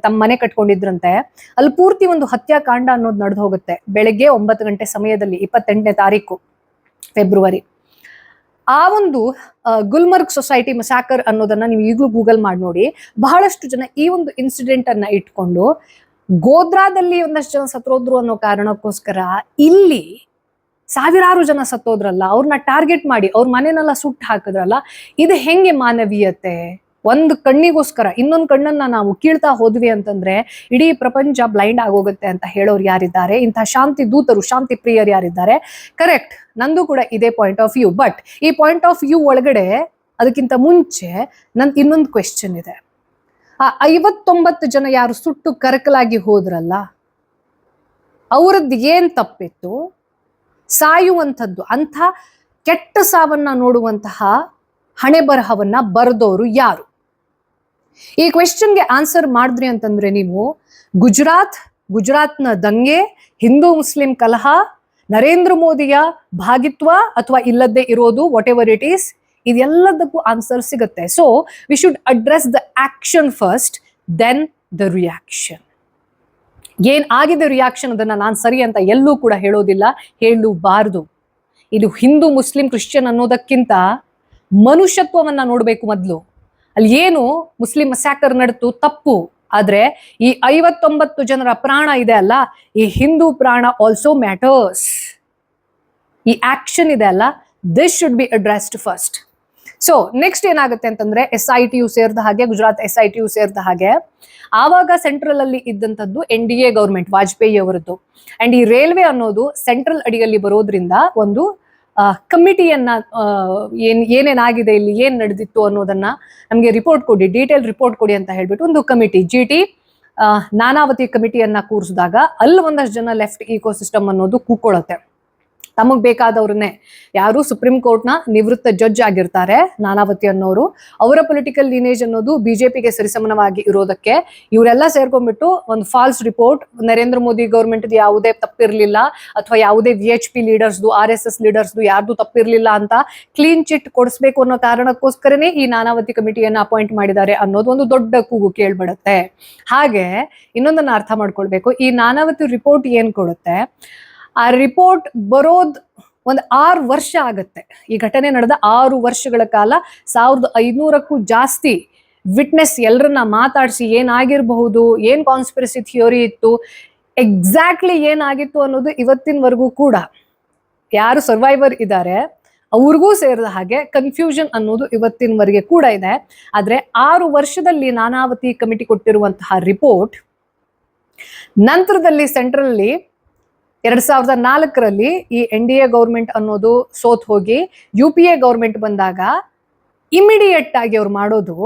ತಮ್ಮ ಮನೆ ಕಟ್ಕೊಂಡಿದ್ರಂತೆ. ಅಲ್ಲಿ ಪೂರ್ತಿ ಒಂದು ಹತ್ಯಾಕಾಂಡ ಅನ್ನೋದು ನಡೆದು ಹೋಗುತ್ತೆ ಬೆಳಗ್ಗೆ 9 ಗಂಟೆ ಸಮಯದಲ್ಲಿ 28ನೇ ತಾರೀಕು ಫೆಬ್ರವರಿ. ಆ ಒಂದು ಗುಲ್ಮರ್ಗ್ ಸೊಸೈಟಿ ಮಸಾಕರ್ ಅನ್ನೋದನ್ನ ನೀವು ಈಗಲೂ ಗೂಗಲ್ ಮಾಡಿ ನೋಡಿ. ಬಹಳಷ್ಟು ಜನ ಈ ಒಂದು ಇನ್ಸಿಡೆಂಟ್ ಅನ್ನ ಇಟ್ಕೊಂಡು ಗೋಧ್ರಾದಲ್ಲಿ ಒಂದಷ್ಟು ಜನ ಸತ್ತೋದ್ರು ಅನ್ನೋ ಕಾರಣಕ್ಕೋಸ್ಕರ ಇಲ್ಲಿ ಸಾವಿರಾರು ಜನ ಸತ್ತೋದ್ರಲ್ಲ, ಅವ್ರನ್ನ ಟಾರ್ಗೆಟ್ ಮಾಡಿ ಅವ್ರ ಮನೆನೆಲ್ಲ ಸುಟ್ಟು ಹಾಕಿದ್ರಲ್ಲ, ಇದು ಹೆಂಗೆ ಮಾನವೀಯತೆ? ಒಂದು ಕಣ್ಣಿಗೋಸ್ಕರ ಇನ್ನೊಂದು ಕಣ್ಣನ್ನ ನಾವು ಕೀಳ್ತಾ ಹೋದ್ವಿ ಅಂತಂದ್ರೆ ಇಡೀ ಪ್ರಪಂಚ ಬ್ಲೈಂಡ್ ಆಗೋಗುತ್ತೆ ಅಂತ ಹೇಳೋರು ಯಾರಿದ್ದಾರೆ? ಇಂಥ ಶಾಂತಿ ದೂತರು, ಶಾಂತಿ ಪ್ರಿಯರು ಯಾರಿದ್ದಾರೆ? ಕರೆಕ್ಟ್, ನಂದು ಕೂಡ ಇದೇ ಪಾಯಿಂಟ್ ಆಫ್ ವ್ಯೂ. ಬಟ್ ಈ ಪಾಯಿಂಟ್ ಆಫ್ ವ್ಯೂ ಒಳಗಡೆ ಅದಕ್ಕಿಂತ ಮುಂಚೆ ನಂದು ಇನ್ನೊಂದು ಕ್ವೆಶ್ಚನ್ ಇದೆ. ಆ 59 ಜನ ಯಾರು ಸುಟ್ಟು ಕರಕಲಾಗಿ ಹೋದ್ರಲ್ಲ, ಅವರದ್ದು ಏನ್ ತಪ್ಪಿತ್ತು? ಸಾಯುವಂಥದ್ದು, ಅಂಥ ಕೆಟ್ಟ ಸಾವನ್ನ ನೋಡುವಂತಹ ಹಣೆ ಬರಹವನ್ನ ಬರೆದವರು ಯಾರು? ಈ ಕ್ವೆಶ್ಚನ್ಗೆ ಆನ್ಸರ್ ಮಾಡಿದ್ರಿ ಅಂತಂದ್ರೆ ನೀವು ಗುಜರಾತ್ನ ದಂಗೆ, ಹಿಂದೂ ಮುಸ್ಲಿಂ ಕಲಹ, ನರೇಂದ್ರ ಮೋದಿಯ ಭಾಗಿತ್ವ ಅಥವಾ ಇಲ್ಲದೆ ಇರೋದು, ವಾಟ್ ಎವರ್ ಇಟ್ ಈಸ್, ಇದೆಲ್ಲದಕ್ಕೂ ಆನ್ಸರ್ ಸಿಗುತ್ತೆ. So we should address the action first, then the reaction. ಏನ್ ಆಗಿದೆ ರಿಯಾಕ್ಷನ್ ಅದನ್ನ ನಾನು ಸರಿ ಅಂತ ಎಲ್ಲೂ ಕೂಡ ಹೇಳೋದಿಲ್ಲ, ಹೇಳಬಾರ್ದು. ಇದು ಹಿಂದೂ ಮುಸ್ಲಿಂ ಕ್ರಿಶ್ಚಿಯನ್ ಅನ್ನೋದಕ್ಕಿಂತ ಮನುಷ್ಯತ್ವವನ್ನ ನೋಡ್ಬೇಕು ಮೊದ್ಲು. ಅಲ್ಲಿ ಏನು ಮುಸ್ಲಿಂ ಮಸಾಕರ್ ನಡೆತು ತಪ್ಪು, ಆದ್ರೆ ಈ 59 ಜನರ ಪ್ರಾಣ ಇದೆ ಅಲ್ಲ, ಈ ಹಿಂದೂ ಪ್ರಾಣ ಆಲ್ಸೋ ಮ್ಯಾಟರ್ಸ್. ಈ ಆಕ್ಷನ್ ಇದೆ ಅಲ್ಲ, this should be addressed first. So next ಏನಾಗುತ್ತೆ ಅಂತಂದ್ರೆ SITU ಸೇರಿದ ಹಾಗೆ, ಗುಜರಾತ್ SITU ಸೇರಿದ ಹಾಗೆ, ಆವಾಗ ಸೆಂಟ್ರಲ್ ಅಲ್ಲಿ ಇದ್ದಂಥದ್ದು NDA ಗೌರ್ಮೆಂಟ್, ವಾಜಪೇಯಿ ಅವರದ್ದು. ಅಂಡ್ ಈ ರೈಲ್ವೆ ಅನ್ನೋದು ಸೆಂಟ್ರಲ್ ಅಡಿಯಲ್ಲಿ ಬರೋದ್ರಿಂದ ಒಂದು ಕಮಿಟಿಯನ್ನ ಏನೇನಾಗಿದೆ ಇಲ್ಲಿ, ಏನ್ ನಡೆದಿತ್ತು ಅನ್ನೋದನ್ನ ನಮ್ಗೆ ರಿಪೋರ್ಟ್ ಕೊಡಿ, ಡೀಟೇಲ್ ರಿಪೋರ್ಟ್ ಕೊಡಿ ಅಂತ ಹೇಳ್ಬಿಟ್ಟು ಒಂದು ಕಮಿಟಿ, GT ನಾನಾವತಿ ಕಮಿಟಿಯನ್ನ ಕೂರಿಸಿದಾಗ ಅಲ್ಲಿ ಒಂದಷ್ಟು ಜನ ಲೆಫ್ಟ್ ಇಕೋಸಿಸ್ಟಮ್ ಅನ್ನೋದು ಕೂಕೊಳ್ಳುತ್ತೆ. ತಮಗ್ ಬೇಕಾದವ್ರನ್ನೇ, ಯಾರು ಸುಪ್ರೀಂ ಕೋರ್ಟ್ನ ನಿವೃತ್ತ ಜಡ್ಜ್ ಆಗಿರ್ತಾರೆ ನಾನಾವತಿ ಅನ್ನೋರು, ಅವರ ಪೊಲಿಟಿಕಲ್ ಲೀನೇಜ್ ಅನ್ನೋದು ಬಿಜೆಪಿಗೆ ಸರಿಸಮಾನವಾಗಿ ಇರೋದಕ್ಕೆ ಇವರೆಲ್ಲ ಸೇರ್ಕೊಂಡ್ಬಿಟ್ಟು ಒಂದು false report, Narendra Modi government ಯಾವುದೇ ತಪ್ಪಿರ್ಲಿಲ್ಲ ಅಥವಾ ಯಾವುದೇ VHP ಲೀಡರ್ಸ್ದು RSS ಲೀಡರ್ಸ್ದು ಯಾರ್ದು ತಪ್ಪಿರ್ಲಿಲ್ಲ ಅಂತ ಕ್ಲೀನ್ ಚಿಟ್ ಕೊಡಿಸ್ಬೇಕು ಅನ್ನೋ ಕಾರಣಕ್ಕೋಸ್ಕರನೇ ಈ ನಾನಾವತಿ ಕಮಿಟಿಯನ್ನ ಅಪಾಯಿಂಟ್ ಮಾಡಿದ್ದಾರೆ ಅನ್ನೋದು ಒಂದು ದೊಡ್ಡ ಕೂಗು ಕೇಳ್ಬಿಡುತ್ತೆ. ಹಾಗೆ ಇನ್ನೊಂದನ್ನ ಅರ್ಥ ಮಾಡ್ಕೊಳ್ಬೇಕು, ಈ ನಾನಾವತಿ ರಿಪೋರ್ಟ್ ಏನ್ ಕೊಡುತ್ತೆ, ಆ ರಿಪೋರ್ಟ್ ಬರೋದ್ ಒಂದು 6 ವರ್ಷ ಆಗತ್ತೆ. ಈ ಘಟನೆ ನಡೆದ 6 ವರ್ಷಗಳ ಕಾಲ 1500ಕ್ಕೂ ಜಾಸ್ತಿ ವಿಟ್ನೆಸ್ ಎಲ್ಲರನ್ನ ಮಾತಾಡಿಸಿ ಏನಾಗಿರಬಹುದು, ಏನ್ ಕಾನ್ಸ್ಪಿರಸಿ ಥಿಯೋರಿ ಇತ್ತು, ಎಕ್ಸಾಕ್ಟ್ಲಿ ಏನಾಗಿತ್ತು ಅನ್ನೋದು ಇವತ್ತಿನವರೆಗೂ ಕೂಡ ಯಾರು ಸರ್ವೈವರ್ ಇದ್ದಾರೆ ಅವ್ರಿಗೂ ಸೇರಿದ ಹಾಗೆ ಕನ್ಫ್ಯೂಷನ್ ಅನ್ನೋದು ಇವತ್ತಿನವರೆಗೆ ಕೂಡ ಇದೆ. ಆದ್ರೆ 6 ವರ್ಷದಲ್ಲಿ ನಾನಾವತಿ ಕಮಿಟಿ ಕೊಟ್ಟಿರುವಂತಹ ರಿಪೋರ್ಟ್ ನಂತರದಲ್ಲಿ ಸೆಂಟ್ರಲ್ 2004ರಲ್ಲಿ ಈ NDA ಗೌರ್ಮೆಂಟ್ ಅನ್ನೋದು ಸೋತ್ ಹೋಗಿ UPA ಗೌರ್ಮೆಂಟ್ ಬಂದಾಗ ಇಮಿಡಿಯೇಟ್ ಆಗಿ ಅವ್ರು ಮಾಡೋದು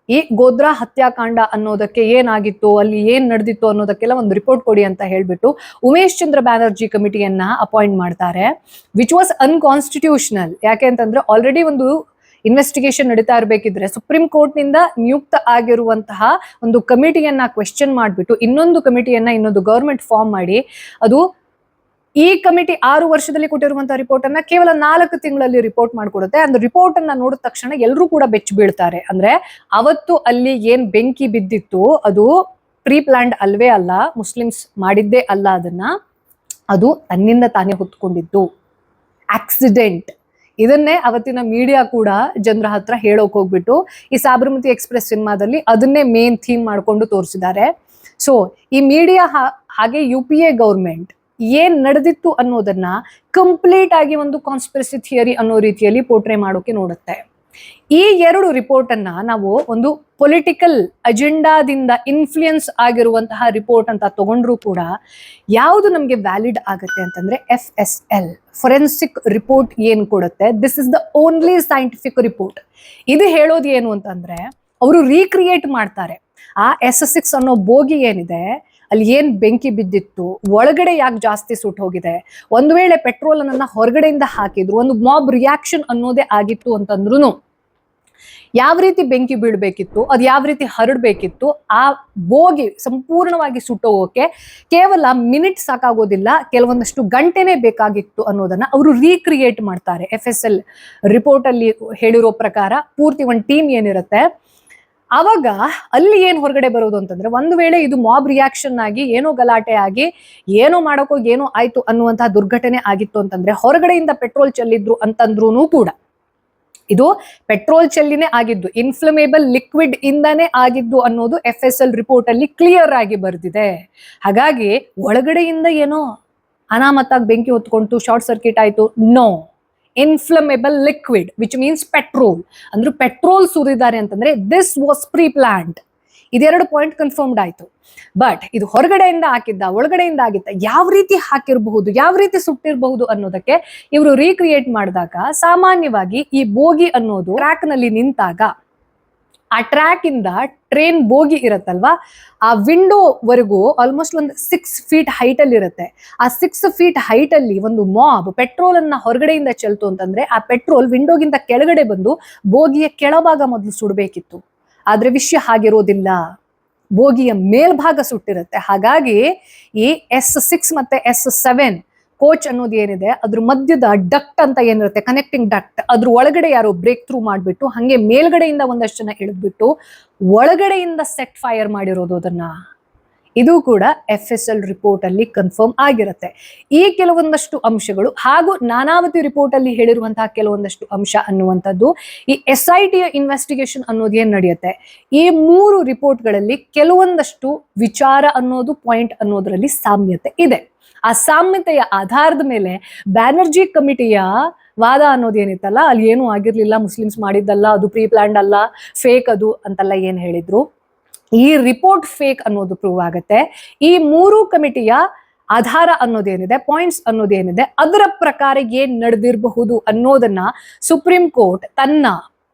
ಈ ಗೋಧ್ರಾ ಹತ್ಯಾಕಾಂಡ ಅನ್ನೋದಕ್ಕೆ ಏನಾಗಿತ್ತು, ಅಲ್ಲಿ ಏನ್ ನಡೆದಿತ್ತು ಅನ್ನೋದಕ್ಕೆಲ್ಲ ಒಂದು ರಿಪೋರ್ಟ್ ಕೊಡಿ ಅಂತ ಹೇಳ್ಬಿಟ್ಟು ಉಮೇಶ್ ಚಂದ್ರ ಬ್ಯಾನರ್ಜಿ ಕಮಿಟಿಯನ್ನ ಅಪಾಯಿಂಟ್ ಮಾಡ್ತಾರೆ, ವಿಚ್ ವಾಸ್ ಅನ್ಕಾನ್ಸ್ಟಿಟ್ಯೂಷನಲ್. ಯಾಕೆ ಅಂತಂದ್ರೆ ಆಲ್ರೆಡಿ ಒಂದು ಇನ್ವೆಸ್ಟಿಗೇಷನ್ ನಡೀತಾ ಇರಬೇಕಿದ್ರೆ ಸುಪ್ರೀಂ ಕೋರ್ಟ್ ನಿಂದ ನಿಯುಕ್ತ ಆಗಿರುವಂತಹ ಒಂದು ಕಮಿಟಿಯನ್ನ ಕ್ವೆಶ್ಚನ್ ಮಾಡಿಬಿಟ್ಟು ಇನ್ನೊಂದು ಗವರ್ಮೆಂಟ್ ಫಾರ್ಮ್ ಮಾಡಿ, ಅದು ಈ ಕಮಿಟಿ 6 ವರ್ಷದಲ್ಲಿ ಕೊಟ್ಟಿರುವಂತಹ ರಿಪೋರ್ಟ್ ಅನ್ನ ಕೇವಲ 4 ತಿಂಗಳಲ್ಲಿ ರಿಪೋರ್ಟ್ ಮಾಡ್ಕೊಡುತ್ತೆ. ಅಂದ್ರೆ ರಿಪೋರ್ಟ್ ಅನ್ನ ನೋಡಿದ ತಕ್ಷಣ ಎಲ್ಲರೂ ಕೂಡ ಬೆಚ್ಚಿ ಬೀಳ್ತಾರೆ. ಅಂದ್ರೆ ಅವತ್ತು ಅಲ್ಲಿ ಏನ್ ಬೆಂಕಿ ಬಿದ್ದಿತ್ತು ಅದು ಪ್ರೀ ಪ್ಲಾನ್ಡ್ ಅಲ್ವೇ ಅಲ್ಲ, ಮುಸ್ಲಿಮ್ಸ್ ಮಾಡಿದ್ದೇ ಅಲ್ಲ, ಅದು ತನ್ನಿಂದ ತಾನೇ ಹೊತ್ಕೊಂಡಿದ್ದು ಆಕ್ಸಿಡೆಂಟ್. ಇದನ್ನೇ ಅವತ್ತಿನ ಮೀಡಿಯಾ ಕೂಡ ಜನರ ಹತ್ರ ಹೇಳೋಕ್ ಹೋಗ್ಬಿಟ್ಟು ಈ ಸಾಬರಮತಿ ಎಕ್ಸ್ಪ್ರೆಸ್ ಸಿನಿಮಾದಲ್ಲಿ ಅದನ್ನೇ ಮೇನ್ ಥೀಮ್ ಮಾಡ್ಕೊಂಡು ತೋರಿಸಿದ್ದಾರೆ. ಸೊ ಈ ಮೀಡಿಯಾ ಹಾಗೆ UPA ಗೌರ್ಮೆಂಟ್ ಏನ್ ನಡೆದಿತ್ತು ಅನ್ನೋದನ್ನ ಕಂಪ್ಲೀಟ್ ಆಗಿ ಒಂದು ಕಾನ್ಸ್ಪಿರಸಿ ಥಿಯರಿ ಅನ್ನೋ ರೀತಿಯಲ್ಲಿ ಪೋರ್ಟ್ರೇ ಮಾಡೋಕೆ ನೋಡುತ್ತೆ. ಈ 2 ರಿಪೋರ್ಟ್ ಅನ್ನ ನಾವು ಒಂದು ಪೊಲಿಟಿಕಲ್ ಅಜೆಂಡಾದಿಂದ ಇನ್ಫ್ಲೂಯೆನ್ಸ್ ಆಗಿರುವಂತಹ ರಿಪೋರ್ಟ್ ಅಂತ ತಗೊಂಡ್ರು ಕೂಡ ಯಾವುದು ನಮ್ಗೆ ವ್ಯಾಲಿಡ್ ಆಗುತ್ತೆ ಅಂತಂದ್ರೆ FSL ಫೊರೆನ್ಸಿಕ್ ರಿಪೋರ್ಟ್ ಏನ್ ಕೊಡುತ್ತೆ, this is the only scientific report. ಇದು ಹೇಳೋದು ಏನು ಅಂತಂದ್ರೆ ಅವರು ರೀಕ್ರಿಯೇಟ್ ಮಾಡ್ತಾರೆ ಆ S6 ಅನ್ನೋ ಬೋಗಿ ಏನಿದೆ ಅಲ್ಲಿ ಏನ್ ಬೆಂಕಿ ಬಿದ್ದಿತ್ತು, ಒಳಗಡೆ ಯಾಕೆ ಜಾಸ್ತಿ ಸುಟ್ಟು ಹೋಗಿದೆ, ಒಂದು ವೇಳೆ ಪೆಟ್ರೋಲ್ ಅನ್ನ ಹೊರಗಡೆಯಿಂದ ಹಾಕಿದ್ರು, ಒಂದು ಮಾಬ್ ರಿಯಾಕ್ಷನ್ ಅನ್ನೋದೇ ಆಗಿತ್ತು ಅಂತಂದ್ರೂ ಯಾವ ರೀತಿ ಬೆಂಕಿ ಬೀಳ್ಬೇಕಿತ್ತು, ಅದು ಯಾವ ರೀತಿ ಹರಡ್ಬೇಕಿತ್ತು, ಆ ಬೋಗಿ ಸಂಪೂರ್ಣವಾಗಿ ಸುಟ್ಟೋಗೋಕೆ ಕೇವಲ ಮಿನಿಟ್ ಸಾಕಾಗೋದಿಲ್ಲ, ಕೆಲವೊಂದಷ್ಟು ಗಂಟೆನೇ ಬೇಕಾಗಿತ್ತು ಅನ್ನೋದನ್ನ ಅವರು ರೀಕ್ರಿಯೇಟ್ ಮಾಡ್ತಾರೆ. FSL ರಿಪೋರ್ಟ್ ಅಲ್ಲಿ ಹೇಳಿರೋ ಪ್ರಕಾರ ಪೂರ್ತಿ ಒಂದು ಟೀಮ್ ಏನಿರುತ್ತೆ ಅವಾಗ ಅಲ್ಲಿ ಏನ್ ಹೊರಗಡೆ ಬರೋದು ಅಂತಂದ್ರೆ, ಒಂದು ವೇಳೆ ಇದು ಮಾಬ್ ರಿಯಾಕ್ಷನ್ ಆಗಿ ಏನೋ ಗಲಾಟೆ ಆಗಿ ಏನೋ ಮಾಡೋಕೋ ಏನೋ ಆಯ್ತು ಅನ್ನುವಂತಹ ದುರ್ಘಟನೆ ಆಗಿತ್ತು ಅಂತಂದ್ರೆ ಹೊರಗಡೆಯಿಂದ ಪೆಟ್ರೋಲ್ ಚೆಲ್ಲಿದ್ರು ಅಂತಂದ್ರೂ ಕೂಡ ಇದು ಪೆಟ್ರೋಲ್ ಚೆಲ್ಲಿನೇ ಆಗಿದ್ದು, ಇನ್ಫ್ಲಮೇಬಲ್ ಲಿಕ್ವಿಡ್ ಇಂದಾನೇ ಆಗಿದ್ದು ಅನ್ನೋದು FSL ರಿಪೋರ್ಟ್ ಅಲ್ಲಿ ಕ್ಲಿಯರ್ ಆಗಿ ಬರ್ದಿದೆ. ಹಾಗಾಗಿ ಒಳಗಡೆಯಿಂದ ಏನೋ ಅನಾಮತ್ತಾಗಿ ಬೆಂಕಿ ಹೊತ್ಕೊಂಡು ಶಾರ್ಟ್ ಸರ್ಕ್ಯೂಟ್ ಆಯ್ತು, no, inflammable liquid which means petrol, ಅಂದ್ರೆ ಪೆಟ್ರೋಲ್ ಸುರಿದ್ದಾರೆ ಅಂತಂದ್ರೆ ದಿಸ್ ವಾಸ್ ಪ್ರೀ ಪ್ಲಾನ್ಡ್. ಇದೆರಡು ಪಾಯಿಂಟ್ ಕನ್ಫರ್ಮ್ಡ್ ಆಯ್ತು. ಬಟ್ ಇದು ಹೊರಗಡೆಯಿಂದ ಹಾಕಿದ್ದ ಒಳಗಡೆಯಿಂದ ಆಗಿದ್ದ, ಯಾವ ರೀತಿ ಹಾಕಿರಬಹುದು, ಯಾವ ರೀತಿ ಸುಟ್ಟಿರಬಹುದು ಅನ್ನೋದಕ್ಕೆ ಇವರು ರೀಕ್ರಿಯೇಟ್ ಮಾಡಿದಾಗ ಸಾಮಾನ್ಯವಾಗಿ ಈ ಬೋಗಿ ಅನ್ನೋದು ಟ್ರ್ಯಾಕ್ ನಲ್ಲಿ ನಿಂತಾಗ ಆ ಟ್ರ್ಯಾಕ್ ಇಂದ ಟ್ರೈನ್ ಬೋಗಿ ಇರತ್ತಲ್ವಾ, ಆ ವಿಂಡೋ ವರೆಗೂ ಆಲ್ಮೋಸ್ಟ್ ಒಂದು 6 ಫೀಟ್ ಹೈಟ್ ಅಲ್ಲಿ ಇರುತ್ತೆ. ಆ 6 ಫೀಟ್ ಹೈಟ್ ಅಲ್ಲಿ ಒಂದು ಮಾಬ್ ಪೆಟ್ರೋಲ್ ಅನ್ನ ಹೊರಗಡೆಯಿಂದ ಚೆಲ್ತು ಅಂತಂದ್ರೆ ಆ ಪೆಟ್ರೋಲ್ ವಿಂಡೋಗಿಂತ ಕೆಳಗಡೆ ಬಂದು ಬೋಗಿಯ ಕೆಳಭಾಗ ಮೊದಲು ಸುಡಬೇಕಿತ್ತು. ಆದ್ರೆ ವಿಷಯ ಹಾಗಿರೋದಿಲ್ಲ, ಬೋಗಿಯ ಮೇಲ್ಭಾಗ ಸುಟ್ಟಿರುತ್ತೆ. ಹಾಗಾಗಿ ಈ S6 ಮತ್ತೆ S7 ಕೋಚ್ ಅನ್ನೋದು ಏನಿದೆ ಅದ್ರ ಮಧ್ಯದ ಡಕ್ಟ್ ಅಂತ ಏನಿರುತ್ತೆ, ಕನೆಕ್ಟಿಂಗ್ ಡಕ್ಟ್, ಅದ್ರ ಒಳಗಡೆ ಯಾರೋ ಬ್ರೇಕ್ ಥ್ರೂ ಮಾಡ್ಬಿಟ್ಟು ಹಂಗೆ ಮೇಲ್ಗಡೆಯಿಂದ ಒಂದಷ್ಟು ಜನ ಇಳಿದ್ಬಿಟ್ಟು ಒಳಗಡೆಯಿಂದ ಸೆಟ್ ಫೈರ್ ಮಾಡಿರೋದು ಅದನ್ನ. ಇದು ಕೂಡ FSL ರಿಪೋರ್ಟ್ ಅಲ್ಲಿ ಕನ್ಫರ್ಮ್ ಆಗಿರುತ್ತೆ. ಈ ಕೆಲವೊಂದಷ್ಟು ಅಂಶಗಳು ಹಾಗೂ ನಾನಾವತಿ ರಿಪೋರ್ಟ್ ಅಲ್ಲಿ ಹೇಳಿರುವಂತಹ ಕೆಲವೊಂದಷ್ಟು ಅಂಶ ಅನ್ನುವಂಥದ್ದು ಈ SIT ಇನ್ವೆಸ್ಟಿಗೇಷನ್ ಅನ್ನೋದು ಏನ್ ನಡೆಯುತ್ತೆ, ಈ 3 ರಿಪೋರ್ಟ್ಗಳಲ್ಲಿ ಕೆಲವೊಂದಷ್ಟು ವಿಚಾರ ಅನ್ನೋದು ಪಾಯಿಂಟ್ ಅನ್ನೋದ್ರಲ್ಲಿ ಸಾಮ್ಯತೆ ಇದೆ. ಆ ಸಾಮ್ಯತೆಯ ಆಧಾರದ ಮೇಲೆ ಬ್ಯಾನರ್ಜಿ ಕಮಿಟಿಯ ವಾದ ಅನ್ನೋದು ಏನಿತ್ತಲ್ಲ, ಅಲ್ಲಿ ಏನೂ ಆಗಿರ್ಲಿಲ್ಲ, ಮುಸ್ಲಿಮ್ಸ್ ಮಾಡಿದ್ದಲ್ಲ, ಅದು ಪ್ರೀ ಪ್ಲಾನ್ಡ್ ಅಲ್ಲ, ಫೇಕ್ ಅದು ಅಂತೆಲ್ಲ ಏನ್ ಹೇಳಿದ್ರು, ಈ ರಿಪೋರ್ಟ್ ಫೇಕ್ ಅನ್ನೋದು ಪ್ರೂವ್ ಆಗುತ್ತೆ. ಈ 3 ಕಮಿಟಿಯ ಆಧಾರ ಅನ್ನೋದೇನಿದೆ, ಪಾಯಿಂಟ್ಸ್ ಅನ್ನೋದೇನಿದೆ, ಅದರ ಪ್ರಕಾರ ಏನ್ ನಡೆದಿರಬಹುದು ಅನ್ನೋದನ್ನ ಸುಪ್ರೀಂ ಕೋರ್ಟ್ ತನ್ನ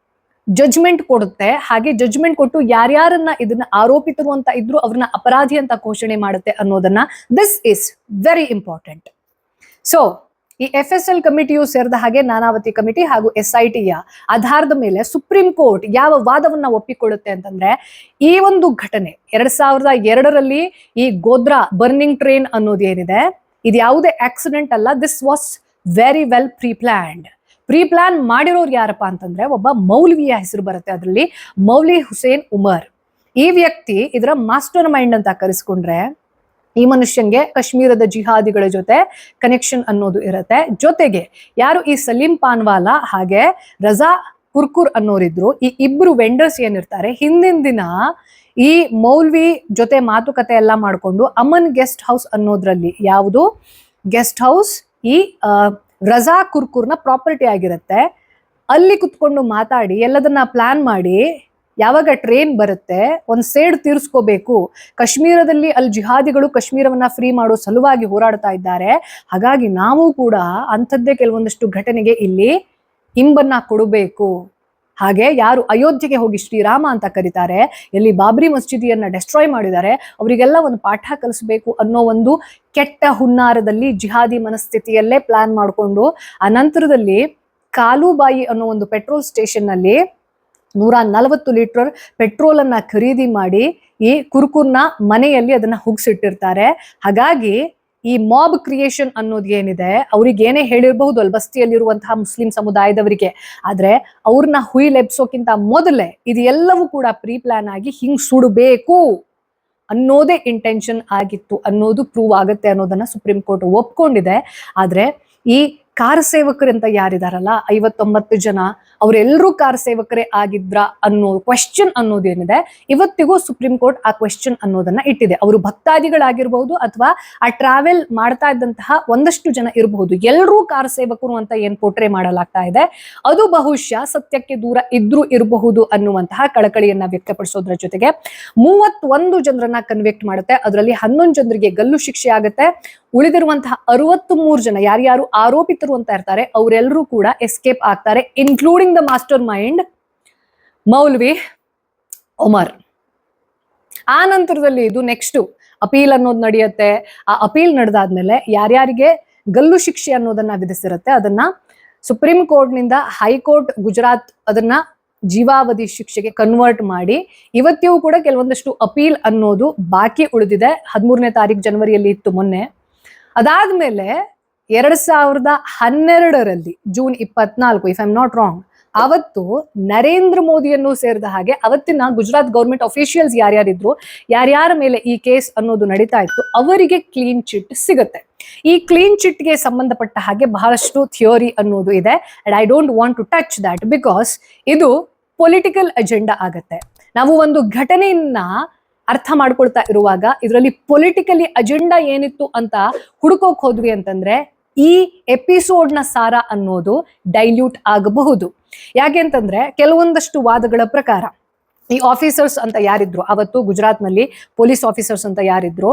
ಜಜ್ಮೆಂಟ್ ಕೊಡುತ್ತೆ. ಹಾಗೆ ಜಜ್ಮೆಂಟ್ ಕೊಟ್ಟು ಯಾರ್ಯಾರನ್ನ ಇದನ್ನ ಆರೋಪಿತರು ಅಂತ ಇದ್ರು ಅವ್ರನ್ನ ಅಪರಾಧಿ ಅಂತ ಘೋಷಣೆ ಮಾಡುತ್ತೆ ಅನ್ನೋದನ್ನ, this is very important. So ಈ FSL ಕಮಿಟಿಯು ಸೇರಿದ ಹಾಗೆ ನಾನಾವತಿ ಕಮಿಟಿ ಹಾಗೂ SITಯ ಆಧಾರದ ಮೇಲೆ ಸುಪ್ರೀಂ ಕೋರ್ಟ್ ಯಾವ ವಾದವನ್ನ ಒಪ್ಪಿಕೊಳ್ಳುತ್ತೆ ಅಂತಂದ್ರೆ, ಈ ಒಂದು ಘಟನೆ 2002ರಲ್ಲಿ ಈ ಗೋಧ್ರಾ ಬರ್ನಿಂಗ್ ಟ್ರೈನ್ ಅನ್ನೋದು ಏನಿದೆ, ಇದು ಯಾವುದೇ ಆಕ್ಸಿಡೆಂಟ್ ಅಲ್ಲ. This was very well pre plan ಮಾಡಿರೋರು ಯಾರಪ್ಪ ಅಂತಂದ್ರೆ, ಒಬ್ಬ ಮೌಲ್ವಿಯ ಹೆಸರು ಬರುತ್ತೆ ಅದರಲ್ಲಿ, ಮೌಲಿ ಹುಸೇನ್ ಉಮರ್. ಈ ವ್ಯಕ್ತಿ ಇದರ ಮಾಸ್ಟರ್ ಮೈಂಡ್ ಅಂತ ಕರೆಸ್ಕೊಂಡ್ರೆ, ಈ ಮನುಷ್ಯಂಗೆ ಕಾಶ್ಮೀರದ ಜಿಹಾದಿಗಳ ಜೊತೆ ಕನೆಕ್ಷನ್ ಅನ್ನೋದು ಇರುತ್ತೆ. ಜೊತೆಗೆ ಯಾರು ಈ ಸಲೀಂ ಪಾನ್ವಾಲಾ ಹಾಗೆ ರಜಾ ಕುರ್ಕುರ್ ಅನ್ನೋರಿದ್ರು, ಈ ಇಬ್ರು ವೆಂಡರ್ಸ್ ಏನಿರ್ತಾರೆ, ಹಿಂದಿನ ದಿನ ಈ ಮೌಲ್ವಿ ಜೊತೆ ಮಾತುಕತೆ ಎಲ್ಲ ಮಾಡ್ಕೊಂಡು ಅಮನ್ ಗೆಸ್ಟ್ ಹೌಸ್ ಅನ್ನೋದ್ರಲ್ಲಿ, ಯಾವುದು ಗೆಸ್ಟ್ ಹೌಸ್ ಈ ರಜಾ ಕುರ್ಕುರ್ನ ಪ್ರಾಪರ್ಟಿ ಆಗಿರುತ್ತೆ, ಅಲ್ಲಿ ಕುತ್ಕೊಂಡು ಮಾತಾಡಿ ಎಲ್ಲದನ್ನ ಪ್ಲಾನ್ ಮಾಡಿ, ಯಾವಾಗ ಟ್ರೈನ್ ಬರುತ್ತೆ ಒಂದ್ ಸೇಡ್ ತೀರ್ಸ್ಕೋಬೇಕು, ಕಾಶ್ಮೀರದಲ್ಲಿ ಅಲ್ಲಿ ಜಿಹಾದಿಗಳು ಕಾಶ್ಮೀರವನ್ನ ಫ್ರೀ ಮಾಡೋ ಸಲುವಾಗಿ ಹೋರಾಡ್ತಾ ಇದ್ದಾರೆ, ಹಾಗಾಗಿ ನಾವು ಕೂಡ ಅಂಥದ್ದೇ ಕೆಲವೊಂದಷ್ಟು ಘಟನೆಗೆ ಇಲ್ಲಿ ಇಂಬನ್ನ ಕೊಡಬೇಕು. ಹಾಗೆ ಯಾರು ಅಯೋಧ್ಯೆಗೆ ಹೋಗಿ ಶ್ರೀರಾಮ ಅಂತ ಕರೀತಾರೆ, ಎಲ್ಲಿ ಬಾಬ್ರಿ ಮಸ್ಜಿದಿಯನ್ನ ಡೆಸ್ಟ್ರಾಯ್ ಮಾಡಿದ್ದಾರೆ, ಅವರಿಗೆಲ್ಲ ಒಂದು ಪಾಠ ಕಲಿಸ್ಬೇಕು ಅನ್ನೋ ಒಂದು ಕೆಟ್ಟ ಹುನ್ನಾರದಲ್ಲಿ ಜಿಹಾದಿ ಮನಸ್ಥಿತಿಯಲ್ಲೇ ಪ್ಲಾನ್ ಮಾಡಿಕೊಂಡು, ಆ ನಂತರದಲ್ಲಿ ಕಾಲುಬಾಯಿ ಅನ್ನೋ ಒಂದು ಪೆಟ್ರೋಲ್ ಸ್ಟೇಷನ್ ನಲ್ಲಿ 140 ಲೀಟರ್ ಪೆಟ್ರೋಲ್ ಅನ್ನ ಖರೀದಿ ಮಾಡಿ ಈ ಕುರ್ಕುರ್ನ ಮನೆಯಲ್ಲಿ ಅದನ್ನ ಹುಗ್ಸಿಟ್ಟಿರ್ತಾರೆ. ಹಾಗಾಗಿ ಈ ಮಾಬ್ ಕ್ರಿಯೇಷನ್ ಅನ್ನೋದು ಏನಿದೆ, ಅವ್ರಿಗೆ ಏನೇ ಹೇಳಿರಬಹುದು ಅಲ್ಲಿ ಬಸ್ತಿಯಲ್ಲಿರುವಂತಹ ಮುಸ್ಲಿಂ ಸಮುದಾಯದವರಿಗೆ, ಆದ್ರೆ ಅವ್ರನ್ನ ಹುಯಿಲೆಬ್ಸೋಕ್ಕಿಂತ ಮೊದಲೇ ಇದು ಎಲ್ಲವೂ ಕೂಡ ಪ್ರೀ ಪ್ಲಾನ್ ಆಗಿ ಹಿಂಗ್ ಸುಡಬೇಕು ಅನ್ನೋದೇ ಇಂಟೆನ್ಷನ್ ಆಗಿತ್ತು ಅನ್ನೋದು ಪ್ರೂವ್ ಆಗುತ್ತೆ ಅನ್ನೋದನ್ನ ಸುಪ್ರೀಂ ಕೋರ್ಟ್ ಒಪ್ಕೊಂಡಿದೆ. ಆದ್ರೆ ಈ ಕಾರ್ ಸೇವಕರಂತ ಯಾರಿದಾರಲ್ಲ 59 ಜನ, ಅವರೆಲ್ಲರೂ ಕಾರ್ ಸೇವಕರೇ ಆಗಿದ್ರ ಅನ್ನೋ ಕ್ವೆಶ್ಚನ್ ಅನ್ನೋದೇನಿದೆ, ಇವತ್ತಿಗೂ ಸುಪ್ರೀಂ ಕೋರ್ಟ್ ಆ ಕ್ವೆಶ್ಚನ್ ಅನ್ನೋದನ್ನ ಇಟ್ಟಿದೆ. ಅವರು ಭಕ್ತಾದಿಗಳಾಗಿರ್ಬಹುದು ಅಥವಾ ಆ ಟ್ರಾವೆಲ್ ಮಾಡ್ತಾ ಇದ್ದಂತಹ ಒಂದಷ್ಟು ಜನ ಇರಬಹುದು, ಎಲ್ಲರೂ ಕಾರ್ ಸೇವಕರು ಅಂತ ಏನ್ ಪೋಟ್ರೆ ಮಾಡಲಾಗ್ತಾ ಇದೆ ಅದು ಬಹುಶಃ ಸತ್ಯಕ್ಕೆ ದೂರ ಇದ್ರೂ ಇರಬಹುದು ಅನ್ನುವಂತಹ ಕಳಕಳಿಯನ್ನ ವ್ಯಕ್ತಪಡಿಸೋದ್ರ ಜೊತೆಗೆ 31 ಜನರನ್ನ ಕನ್ವಿಕ್ಟ್ ಮಾಡುತ್ತೆ. ಅದರಲ್ಲಿ 11 ಜನರಿಗೆ ಗಲ್ಲು ಶಿಕ್ಷೆ ಆಗುತ್ತೆ. ಉಳಿದಿರುವಂತಹ 63 ಜನ ಯಾರ್ಯಾರು ಆರೋಪಿತರು ಅಂತ ಇರ್ತಾರೆ ಅವರೆಲ್ಲರೂ ಕೂಡ ಎಸ್ಕೇಪ್ ಆಗ್ತಾರೆ, including the master mind maulvi Umar. ಆ ನಂತರದಲ್ಲಿ ಇದು ನೆಕ್ಸ್ಟ್ ಅಪೀಲ್ ಅನ್ನೋದು ನಡೆಯುತ್ತೆ. ಆ ಅಪೀಲ್ ನಡೆದಾದ್ಮೇಲೆ ಯಾರ್ಯಾರಿಗೆ ಗಲ್ಲು ಶಿಕ್ಷೆ ಅನ್ನೋದನ್ನ ವಿಧಿಸಿರುತ್ತೆ ಅದನ್ನ ಸುಪ್ರೀಂ ಕೋರ್ಟ್ ನಿಂದ ಹೈಕೋರ್ಟ್ ಗುಜರಾತ್ ಅದನ್ನ ಜೀವಾವಧಿ ಶಿಕ್ಷೆಗೆ ಕನ್ವರ್ಟ್ ಮಾಡಿ, ಇವತ್ತಿಗೂ ಕೂಡ ಕೆಲವೊಂದಷ್ಟು ಅಪೀಲ್ ಅನ್ನೋದು ಬಾಕಿ ಉಳಿದಿದೆ. 13ನೇ ತಾರೀಕು ಜನವರಿಯಲ್ಲಿ ಇತ್ತು ಮೊನ್ನೆ. ಅದಾದ್ಮೇಲೆ 2012ರಲ್ಲಿ June 24, if I am not wrong, ಅವತ್ತು ನರೇಂದ್ರ ಮೋದಿಯನ್ನು ಸೇರಿದ ಹಾಗೆ ಅವತ್ತಿನ ಗುಜರಾತ್ ಗೌರ್ಮೆಂಟ್ ಅಫಿಷಿಯಲ್ಸ್ ಯಾರ್ಯಾರಿದ್ರು, ಯಾರ್ಯಾರ ಮೇಲೆ ಈ ಕೇಸ್ ಅನ್ನೋದು ನಡೀತಾ ಇತ್ತು, ಅವರಿಗೆ ಕ್ಲೀನ್ ಚಿಟ್ ಸಿಗುತ್ತೆ. ಈ ಕ್ಲೀನ್ ಚಿಟ್ಗೆ ಸಂಬಂಧಪಟ್ಟ ಹಾಗೆ ಬಹಳಷ್ಟು ಥಿಯೋರಿ ಅನ್ನೋದು ಇದೆ. And I don't want to touch that because ಇದು ಪೊಲಿಟಿಕಲ್ ಅಜೆಂಡಾ ಆಗತ್ತೆ. ನಾವು ಒಂದು ಘಟನೆಯನ್ನ ಅರ್ಥ ಮಾಡ್ಕೊಳ್ತಾ ಇರುವಾಗ ಇದರಲ್ಲಿ ಪೊಲಿಟಿಕಲಿ ಅಜೆಂಡಾ ಏನಿತ್ತು ಅಂತ ಹುಡುಕೋಕ್ ಹೋದ್ವಿ ಅಂತಂದ್ರೆ ಈ ಎಪಿಸೋಡ್ನ ಸಾರ ಅನ್ನೋದು ಡೈಲ್ಯೂಟ್ ಆಗಬಹುದು. ಯಾಕೆ ಅಂತಂದ್ರೆ ಕೆಲವೊಂದಷ್ಟು ವಾದಗಳ ಪ್ರಕಾರ ಈ ಆಫೀಸರ್ಸ್ ಅಂತ ಯಾರಿದ್ರು ಅವತ್ತು ಗುಜರಾತ್ ನಲ್ಲಿ ಪೊಲೀಸ್ ಆಫೀಸರ್ಸ್ ಅಂತ ಯಾರಿದ್ರು,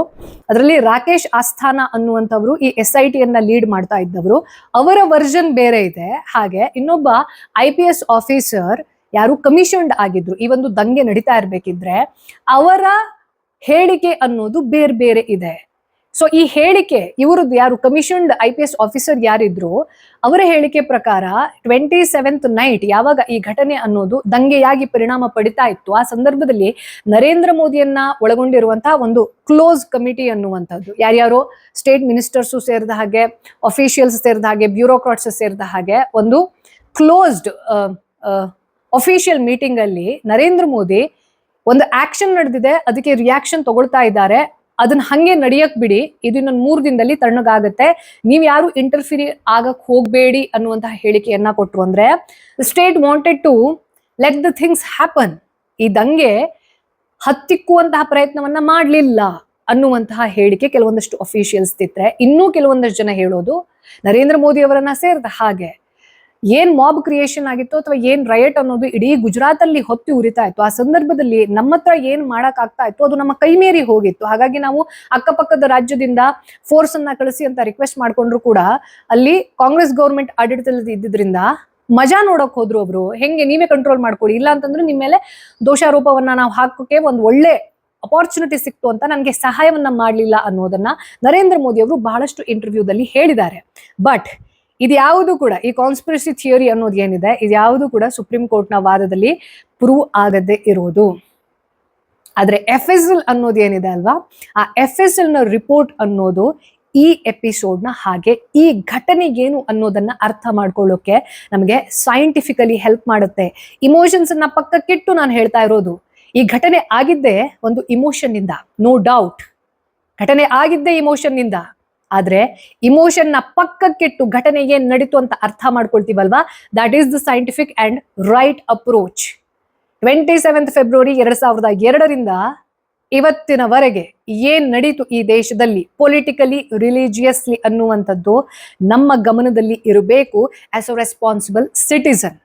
ಅದರಲ್ಲಿ ರಾಕೇಶ್ ಆಸ್ಥಾನ ಅನ್ನುವಂಥವ್ರು ಈ SIT ಅನ್ನ ಲೀಡ್ ಮಾಡ್ತಾ ಇದ್ದವರು, ಅವರ ವರ್ಜನ್ ಬೇರೆ ಇದೆ. ಹಾಗೆ ಇನ್ನೊಬ್ಬ IPS ಆಫೀಸರ್ ಯಾರು ಕಮಿಷನ್ಡ್ ಆಗಿದ್ರು ಈ ಒಂದು ದಂಗೆ ನಡೀತಾ ಇರ್ಬೇಕಿದ್ರೆ ಅವರ ಹೇಳಿಕೆ ಅನ್ನೋದು ಬೇರೆ ಬೇರೆ ಇದೆ. ಸೊ ಈ ಹೇಳಿಕೆ ಇವ್ರದ್ದು ಯಾರು ಕಮಿಷನ್ಡ್ IPS ಆಫೀಸರ್ ಯಾರಿದ್ರು ಅವರ ಹೇಳಿಕೆ ಪ್ರಕಾರ 27th ನೈಟ್ ಯಾವಾಗ ಈ ಘಟನೆ ಅನ್ನೋದು ದಂಗೆಯಾಗಿ ಪರಿಣಾಮ ಪಡಿತಾ ಇತ್ತು, ಆ ಸಂದರ್ಭದಲ್ಲಿ ನರೇಂದ್ರ ಮೋದಿಯನ್ನ ಒಳಗೊಂಡಿರುವಂತಹ ಒಂದು ಕ್ಲೋಸ್ ಕಮಿಟಿ ಅನ್ನುವಂಥದ್ದು, ಯಾರ್ಯಾರು ಸ್ಟೇಟ್ ಮಿನಿಸ್ಟರ್ಸು ಸೇರಿದ ಹಾಗೆ, ಅಫಿಷಿಯಲ್ಸ್ ಸೇರಿದ ಹಾಗೆ, ಬ್ಯೂರೋಕ್ರಾಟ್ಸ್ ಸೇರಿದ ಹಾಗೆ ಒಂದು ಕ್ಲೋಸ್ಡ್ ಅಫಿಷಿಯಲ್ ಮೀಟಿಂಗ್ ಅಲ್ಲಿ ನರೇಂದ್ರ ಮೋದಿ ಒಂದು ಆಕ್ಷನ್ ನಡೆದಿದೆ, ಅದಕ್ಕೆ ರಿಯಾಕ್ಷನ್ ತಗೊಳ್ತಾ ಇದ್ದಾರೆ, ಅದನ್ನ ಹಂಗೆ ನಡಿಯಕ್ ಬಿಡಿ, ಇದು ಇನ್ನೊಂದು 3 ದಿನದಲ್ಲಿ ತಣ್ಣಗಾಗತ್ತೆ, ನೀವ್ ಯಾರು ಇಂಟರ್ಫಿಯರ್ ಆಗಕ್ ಹೋಗ್ಬೇಡಿ ಅನ್ನುವಂತಹ ಹೇಳಿಕೆಯನ್ನ ಕೊಟ್ರು. ಅಂದ್ರೆ state wanted to let the things happen, ಈ ದಂಗೆ ಹತ್ತಿಕ್ಕುವಂತಹ ಪ್ರಯತ್ನವನ್ನ ಮಾಡ್ಲಿಲ್ಲ ಅನ್ನುವಂತಹ ಹೇಳಿಕೆ ಕೆಲವೊಂದಷ್ಟು ಅಫಿಷಿಯಲ್ಸ್ ಇದ್ರೆ, ಇನ್ನೂ ಕೆಲವೊಂದಷ್ಟು ಜನ ಹೇಳೋದು ನರೇಂದ್ರ ಮೋದಿ ಅವರನ್ನ ಸೇರಿದ ಹಾಗೆ ಏನ್ ಮಾಬ್ ಕ್ರಿಯೇಷನ್ ಆಗಿತ್ತು ಅಥವಾ ಏನ್ ರಯಟ್ ಅನ್ನೋದು ಇಡೀ ಗುಜರಾತ್ ಅಲ್ಲಿ ಹೊತ್ತಿ ಉರಿತಾ ಇತ್ತು, ಆ ಸಂದರ್ಭದಲ್ಲಿ ನಮ್ಮ ಹತ್ರ ಏನ್ ಮಾಡಕ್ ಆಗ್ತಾ ಇತ್ತು ಅದು ನಮ್ಮ ಕೈ ಮೀರಿ ಹೋಗಿತ್ತು. ಹಾಗಾಗಿ ನಾವು ಅಕ್ಕಪಕ್ಕದ ರಾಜ್ಯದಿಂದ ಫೋರ್ಸ್ ಅನ್ನ ಕಳಿಸಿ ಅಂತ ರಿಕ್ವೆಸ್ಟ್ ಮಾಡ್ಕೊಂಡ್ರು ಕೂಡ ಅಲ್ಲಿ ಕಾಂಗ್ರೆಸ್ ಗೌರ್ಮೆಂಟ್ ಆಡಳಿತದಲ್ಲಿ ಇದ್ದಿದ್ರಿಂದ ಮಜಾ ನೋಡಕ್ ಹೋದ್ರು ಅವರು, ಹೆಂಗೆ ನೀವೇ ಕಂಟ್ರೋಲ್ ಮಾಡ್ಕೊಳ್ಳಿ, ಇಲ್ಲ ಅಂತಂದ್ರೆ ನಿಮ್ಮ ಮೇಲೆ ದೋಷಾರೋಪವನ್ನ ನಾವು ಹಾಕೋಕೆ ಒಂದು ಒಳ್ಳೆ ಅಪಾರ್ಚುನಿಟಿ ಸಿಕ್ತು ಅಂತ ನನಗೆ ಸಹಾಯವನ್ನ ಮಾಡ್ಲಿಲ್ಲ ಅನ್ನೋದನ್ನ ನರೇಂದ್ರ ಮೋದಿ ಅವರು ಬಹಳಷ್ಟು ಇಂಟರ್ವ್ಯೂದಲ್ಲಿ ಹೇಳಿದ್ದಾರೆ. ಬಟ್ ಇದ್ಯಾವುದು ಕೂಡ ಈ ಕಾನ್ಸ್ಪಿರಸಿ ಥಿಯರಿ ಅನ್ನೋದು ಏನಿದೆ ಇದ್ಯಾವುದು ಕೂಡ ಸುಪ್ರೀಂ ಕೋರ್ಟ್ನ ವಾದದಲ್ಲಿ ಪ್ರೂವ್ ಆಗದೆ ಇರೋದು. ಆದ್ರೆ FSL ಅನ್ನೋದು ಏನಿದೆ ಅಲ್ವಾ, ಆ FSL ನ ರಿಪೋರ್ಟ್ ಅನ್ನೋದು ಈ ಎಪಿಸೋಡ್ನ ಹಾಗೆ ಈ ಘಟನೆ ಏನು ಅನ್ನೋದನ್ನ ಅರ್ಥ ಮಾಡ್ಕೊಳ್ಳೋಕೆ ನಮಗೆ ಸೈಂಟಿಫಿಕಲಿ ಹೆಲ್ಪ್ ಮಾಡುತ್ತೆ. ಇಮೋಷನ್ಸ್ ಅನ್ನ ಪಕ್ಕಕ್ಕಿಟ್ಟು ನಾನು ಹೇಳ್ತಾ ಇರೋದು, ಈ ಘಟನೆ ಆಗಿದ್ದೇ ಒಂದು ಇಮೋಷನ್ ಇಂದ, ನೋ ಡೌಟ್ ಘಟನೆ ಆಗಿದ್ದೇ ಇಮೋಷನ್ ಇಂದ. ಆದ್ರೆ ಇಮೋಷನ್ ನ ಪಕ್ಕಕ್ಕಿಟ್ಟು ಘಟನೆ ಏನ್ ನಡೀತು ಅಂತ ಅರ್ಥ ಮಾಡ್ಕೊಳ್ತೀವಲ್ವಾ, that is the scientific and right approach. 27 February 2002ರಿಂದ ಇವತ್ತಿನವರೆಗೆ ಏನ್ ನಡೀತು ಈ ದೇಶದಲ್ಲಿ ಪೊಲಿಟಿಕಲಿ ರಿಲಿಜಿಯಸ್ಲಿ ಅನ್ನುವಂಥದ್ದು ನಮ್ಮ ಗಮನದಲ್ಲಿ ಇರಬೇಕು ಆಸ್ ಅ ರೆಸ್ಪಾನ್ಸಿಬಲ್ ಸಿಟಿಸನ್.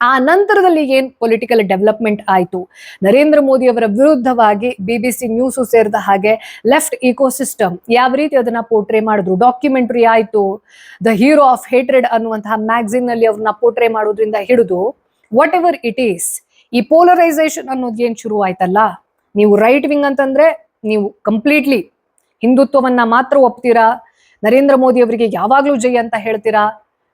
ಆ ನಂತರದಲ್ಲಿ ಏನ್ ಪೊಲಿಟಿಕಲ್ ಡೆವಲಪ್ಮೆಂಟ್ ಆಯ್ತು, ನರೇಂದ್ರ ಮೋದಿ ಅವರ ವಿರುದ್ಧವಾಗಿ BBC ನ್ಯೂಸ್ ಸೇರಿದ ಹಾಗೆ ಲೆಫ್ಟ್ ಇಕೋಸಿಸ್ಟಮ್ ಯಾವ ರೀತಿ ಅದನ್ನ ಪೋರ್ಟ್ರೇ ಮಾಡಿದ್ರು, ಡಾಕ್ಯುಮೆಂಟರಿ ಆಯ್ತು, ದ ಹೀರೋ ಆಫ್ ಹೇಟ್ರೆಡ್ ಅನ್ನುವಂತಹ ಮ್ಯಾಗಝಿನ್ ನಲ್ಲಿ ಅವ್ರನ್ನ ಪೋರ್ಟ್ರೇ ಮಾಡೋದ್ರಿಂದ ಹಿಡಿದು ವಾಟ್ ಎವರ್ ಇಟ್ ಈಸ್, ಈ ಪೋಲರೈಸೇಷನ್ ಅನ್ನೋದು ಏನ್ ಶುರು ಆಯ್ತಲ್ಲ, ನೀವು ರೈಟ್ ವಿಂಗ್ ಅಂತಂದ್ರೆ ನೀವು ಕಂಪ್ಲೀಟ್ಲಿ ಹಿಂದುತ್ವವನ್ನ ಮಾತ್ರ ಒಪ್ತೀರಾ, ನರೇಂದ್ರ ಮೋದಿ ಅವರಿಗೆ ಯಾವಾಗ್ಲೂ ಜೈ ಅಂತ ಹೇಳ್ತೀರಾ.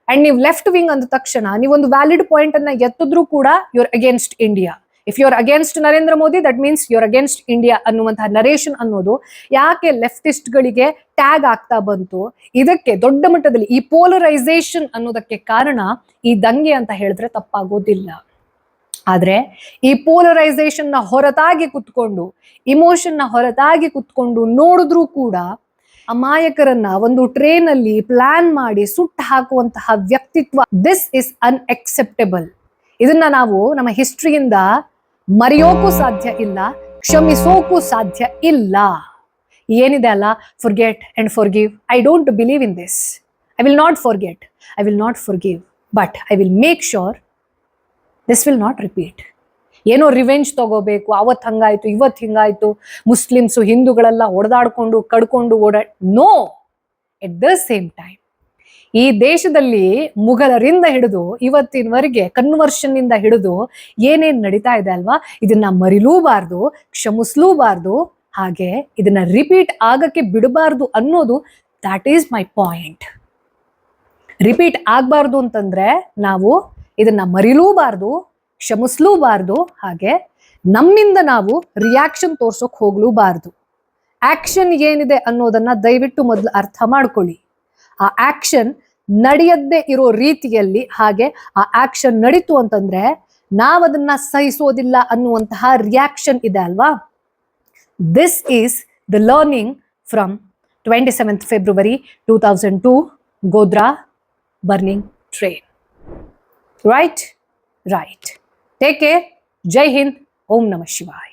ಅಂಡ್ ನೀವು ಲೆಫ್ಟ್ ವಿಂಗ್ ಅಂದ ತಕ್ಷಣ ನೀವೊಂದು ವ್ಯಾಲಿಡ್ ಪಾಯಿಂಟ್ ಅನ್ನ ಎತ್ತಿದ್ರೂ ಕೂಡ your against India. If your against Narendra Modi that means your against India ಅನ್ನುವಂತಹ ನರೇಷನ್ ಅನ್ನೋದು ಯಾಕೆ ಲೆಫ್ಟಿಸ್ಟ್ ಗಳಿಗೆ ಟ್ಯಾಗ್ ಆಗ್ತಾ ಬಂತು, ಇದಕ್ಕೆ ದೊಡ್ಡ ಮಟ್ಟದಲ್ಲಿ ಈ ಪೋಲರೈಸೇಷನ್ ಅನ್ನೋದಕ್ಕೆ ಕಾರಣ ಈ ದಂಗೆ ಅಂತ ಹೇಳಿದ್ರೆ ತಪ್ಪಾಗೋದಿಲ್ಲ. ಆದ್ರೆ ಈ ಪೋಲರೈಸೇಷನ್ ನ ಹೊರತಾಗಿ ಕುತ್ಕೊಂಡು, ಇಮೋಷನ್ ನ ಹೊರತಾಗಿ ಕುತ್ಕೊಂಡು ನೋಡಿದ್ರೂ ಕೂಡ ಅಮಾಯಕರನ್ನ ಒಂದು ಟ್ರೇನ್ ಅಲ್ಲಿ ಪ್ಲಾನ್ ಮಾಡಿ ಸುಟ್ಟು ಹಾಕುವಂತಹ ವ್ಯಕ್ತಿತ್ವ, ದಿಸ್ ಇಸ್ ಅನ್ಎಕ್ಸೆಪ್ಟೆಬಲ್. ಇದನ್ನ ನಾವು ನಮ್ಮ ಹಿಸ್ಟ್ರಿಯಿಂದ ಮರೆಯೋಕ್ಕೂ ಸಾಧ್ಯ ಇಲ್ಲ, ಕ್ಷಮಿಸೋಕ್ಕೂ ಸಾಧ್ಯ ಇಲ್ಲ. ಏನಿದೆ ಅಲ್ಲ, forget and forgive. I don't believe in this. I will not forget, I will not forgive, but I will make sure this will not repeat. ಏನೋ ರಿವೆಂಜ್ ತಗೋಬೇಕು, ಅವತ್ತು ಹಂಗಾಯ್ತು ಇವತ್ತು ಹಿಂಗಾಯ್ತು, ಮುಸ್ಲಿಮ್ಸು ಹಿಂದೂಗಳೆಲ್ಲ ಹೊಡೆದಾಡ್ಕೊಂಡು ಕಡ್ಕೊಂಡು no. At the same time ಈ ದೇಶದಲ್ಲಿ ಮುಘಲರಿಂದ ಹಿಡಿದು ಇವತ್ತಿನವರೆಗೆ ಕನ್ವರ್ಷನ್ ಇಂದ ಹಿಡಿದು ಏನೇನ್ ನಡೀತಾ ಇದೆ ಅಲ್ವಾ, ಇದನ್ನ ಮರಿಲೂಬಾರ್ದು, ಕ್ಷಮಿಸ್ಲೂಬಾರ್ದು, ಹಾಗೆ ಇದನ್ನ ರಿಪೀಟ್ ಆಗಕ್ಕೆ ಬಿಡಬಾರ್ದು ಅನ್ನೋದು that is my point. Repeat ಆಗ್ಬಾರ್ದು ಅಂತಂದ್ರೆ ನಾವು ಇದನ್ನ ಮರಿಲೂಬಾರ್ದು, ಕ್ಷಮಿಸ್ಲೂಬಾರ್ದು, ಹಾಗೆ ನಮ್ಮಿಂದ ನಾವು ರಿಯಾಕ್ಷನ್ ತೋರ್ಸೋಕ್ ಹೋಗ್ಲೂಬಾರ್ದು. ಆಕ್ಷನ್ ಏನಿದೆ ಅನ್ನೋದನ್ನ ದಯವಿಟ್ಟು ಮೊದಲು ಅರ್ಥ ಮಾಡ್ಕೊಳ್ಳಿ. ಆ ಆಕ್ಷನ್ ನಡೆಯದ್ದೇ ಇರೋ ರೀತಿಯಲ್ಲಿ, ಹಾಗೆ ಆ ಆಕ್ಷನ್ ನಡೀತು ಅಂತಂದ್ರೆ ನಾವದನ್ನ ಸಹಿಸೋದಿಲ್ಲ ಅನ್ನುವಂತಹ ರಿಯಾಕ್ಷನ್ ಇದೆ ಅಲ್ವಾ, this is the learning from 27th February 2002 Godhra burning train. Right? Right. Take care. Jai Hind. Om Namah Shivaya.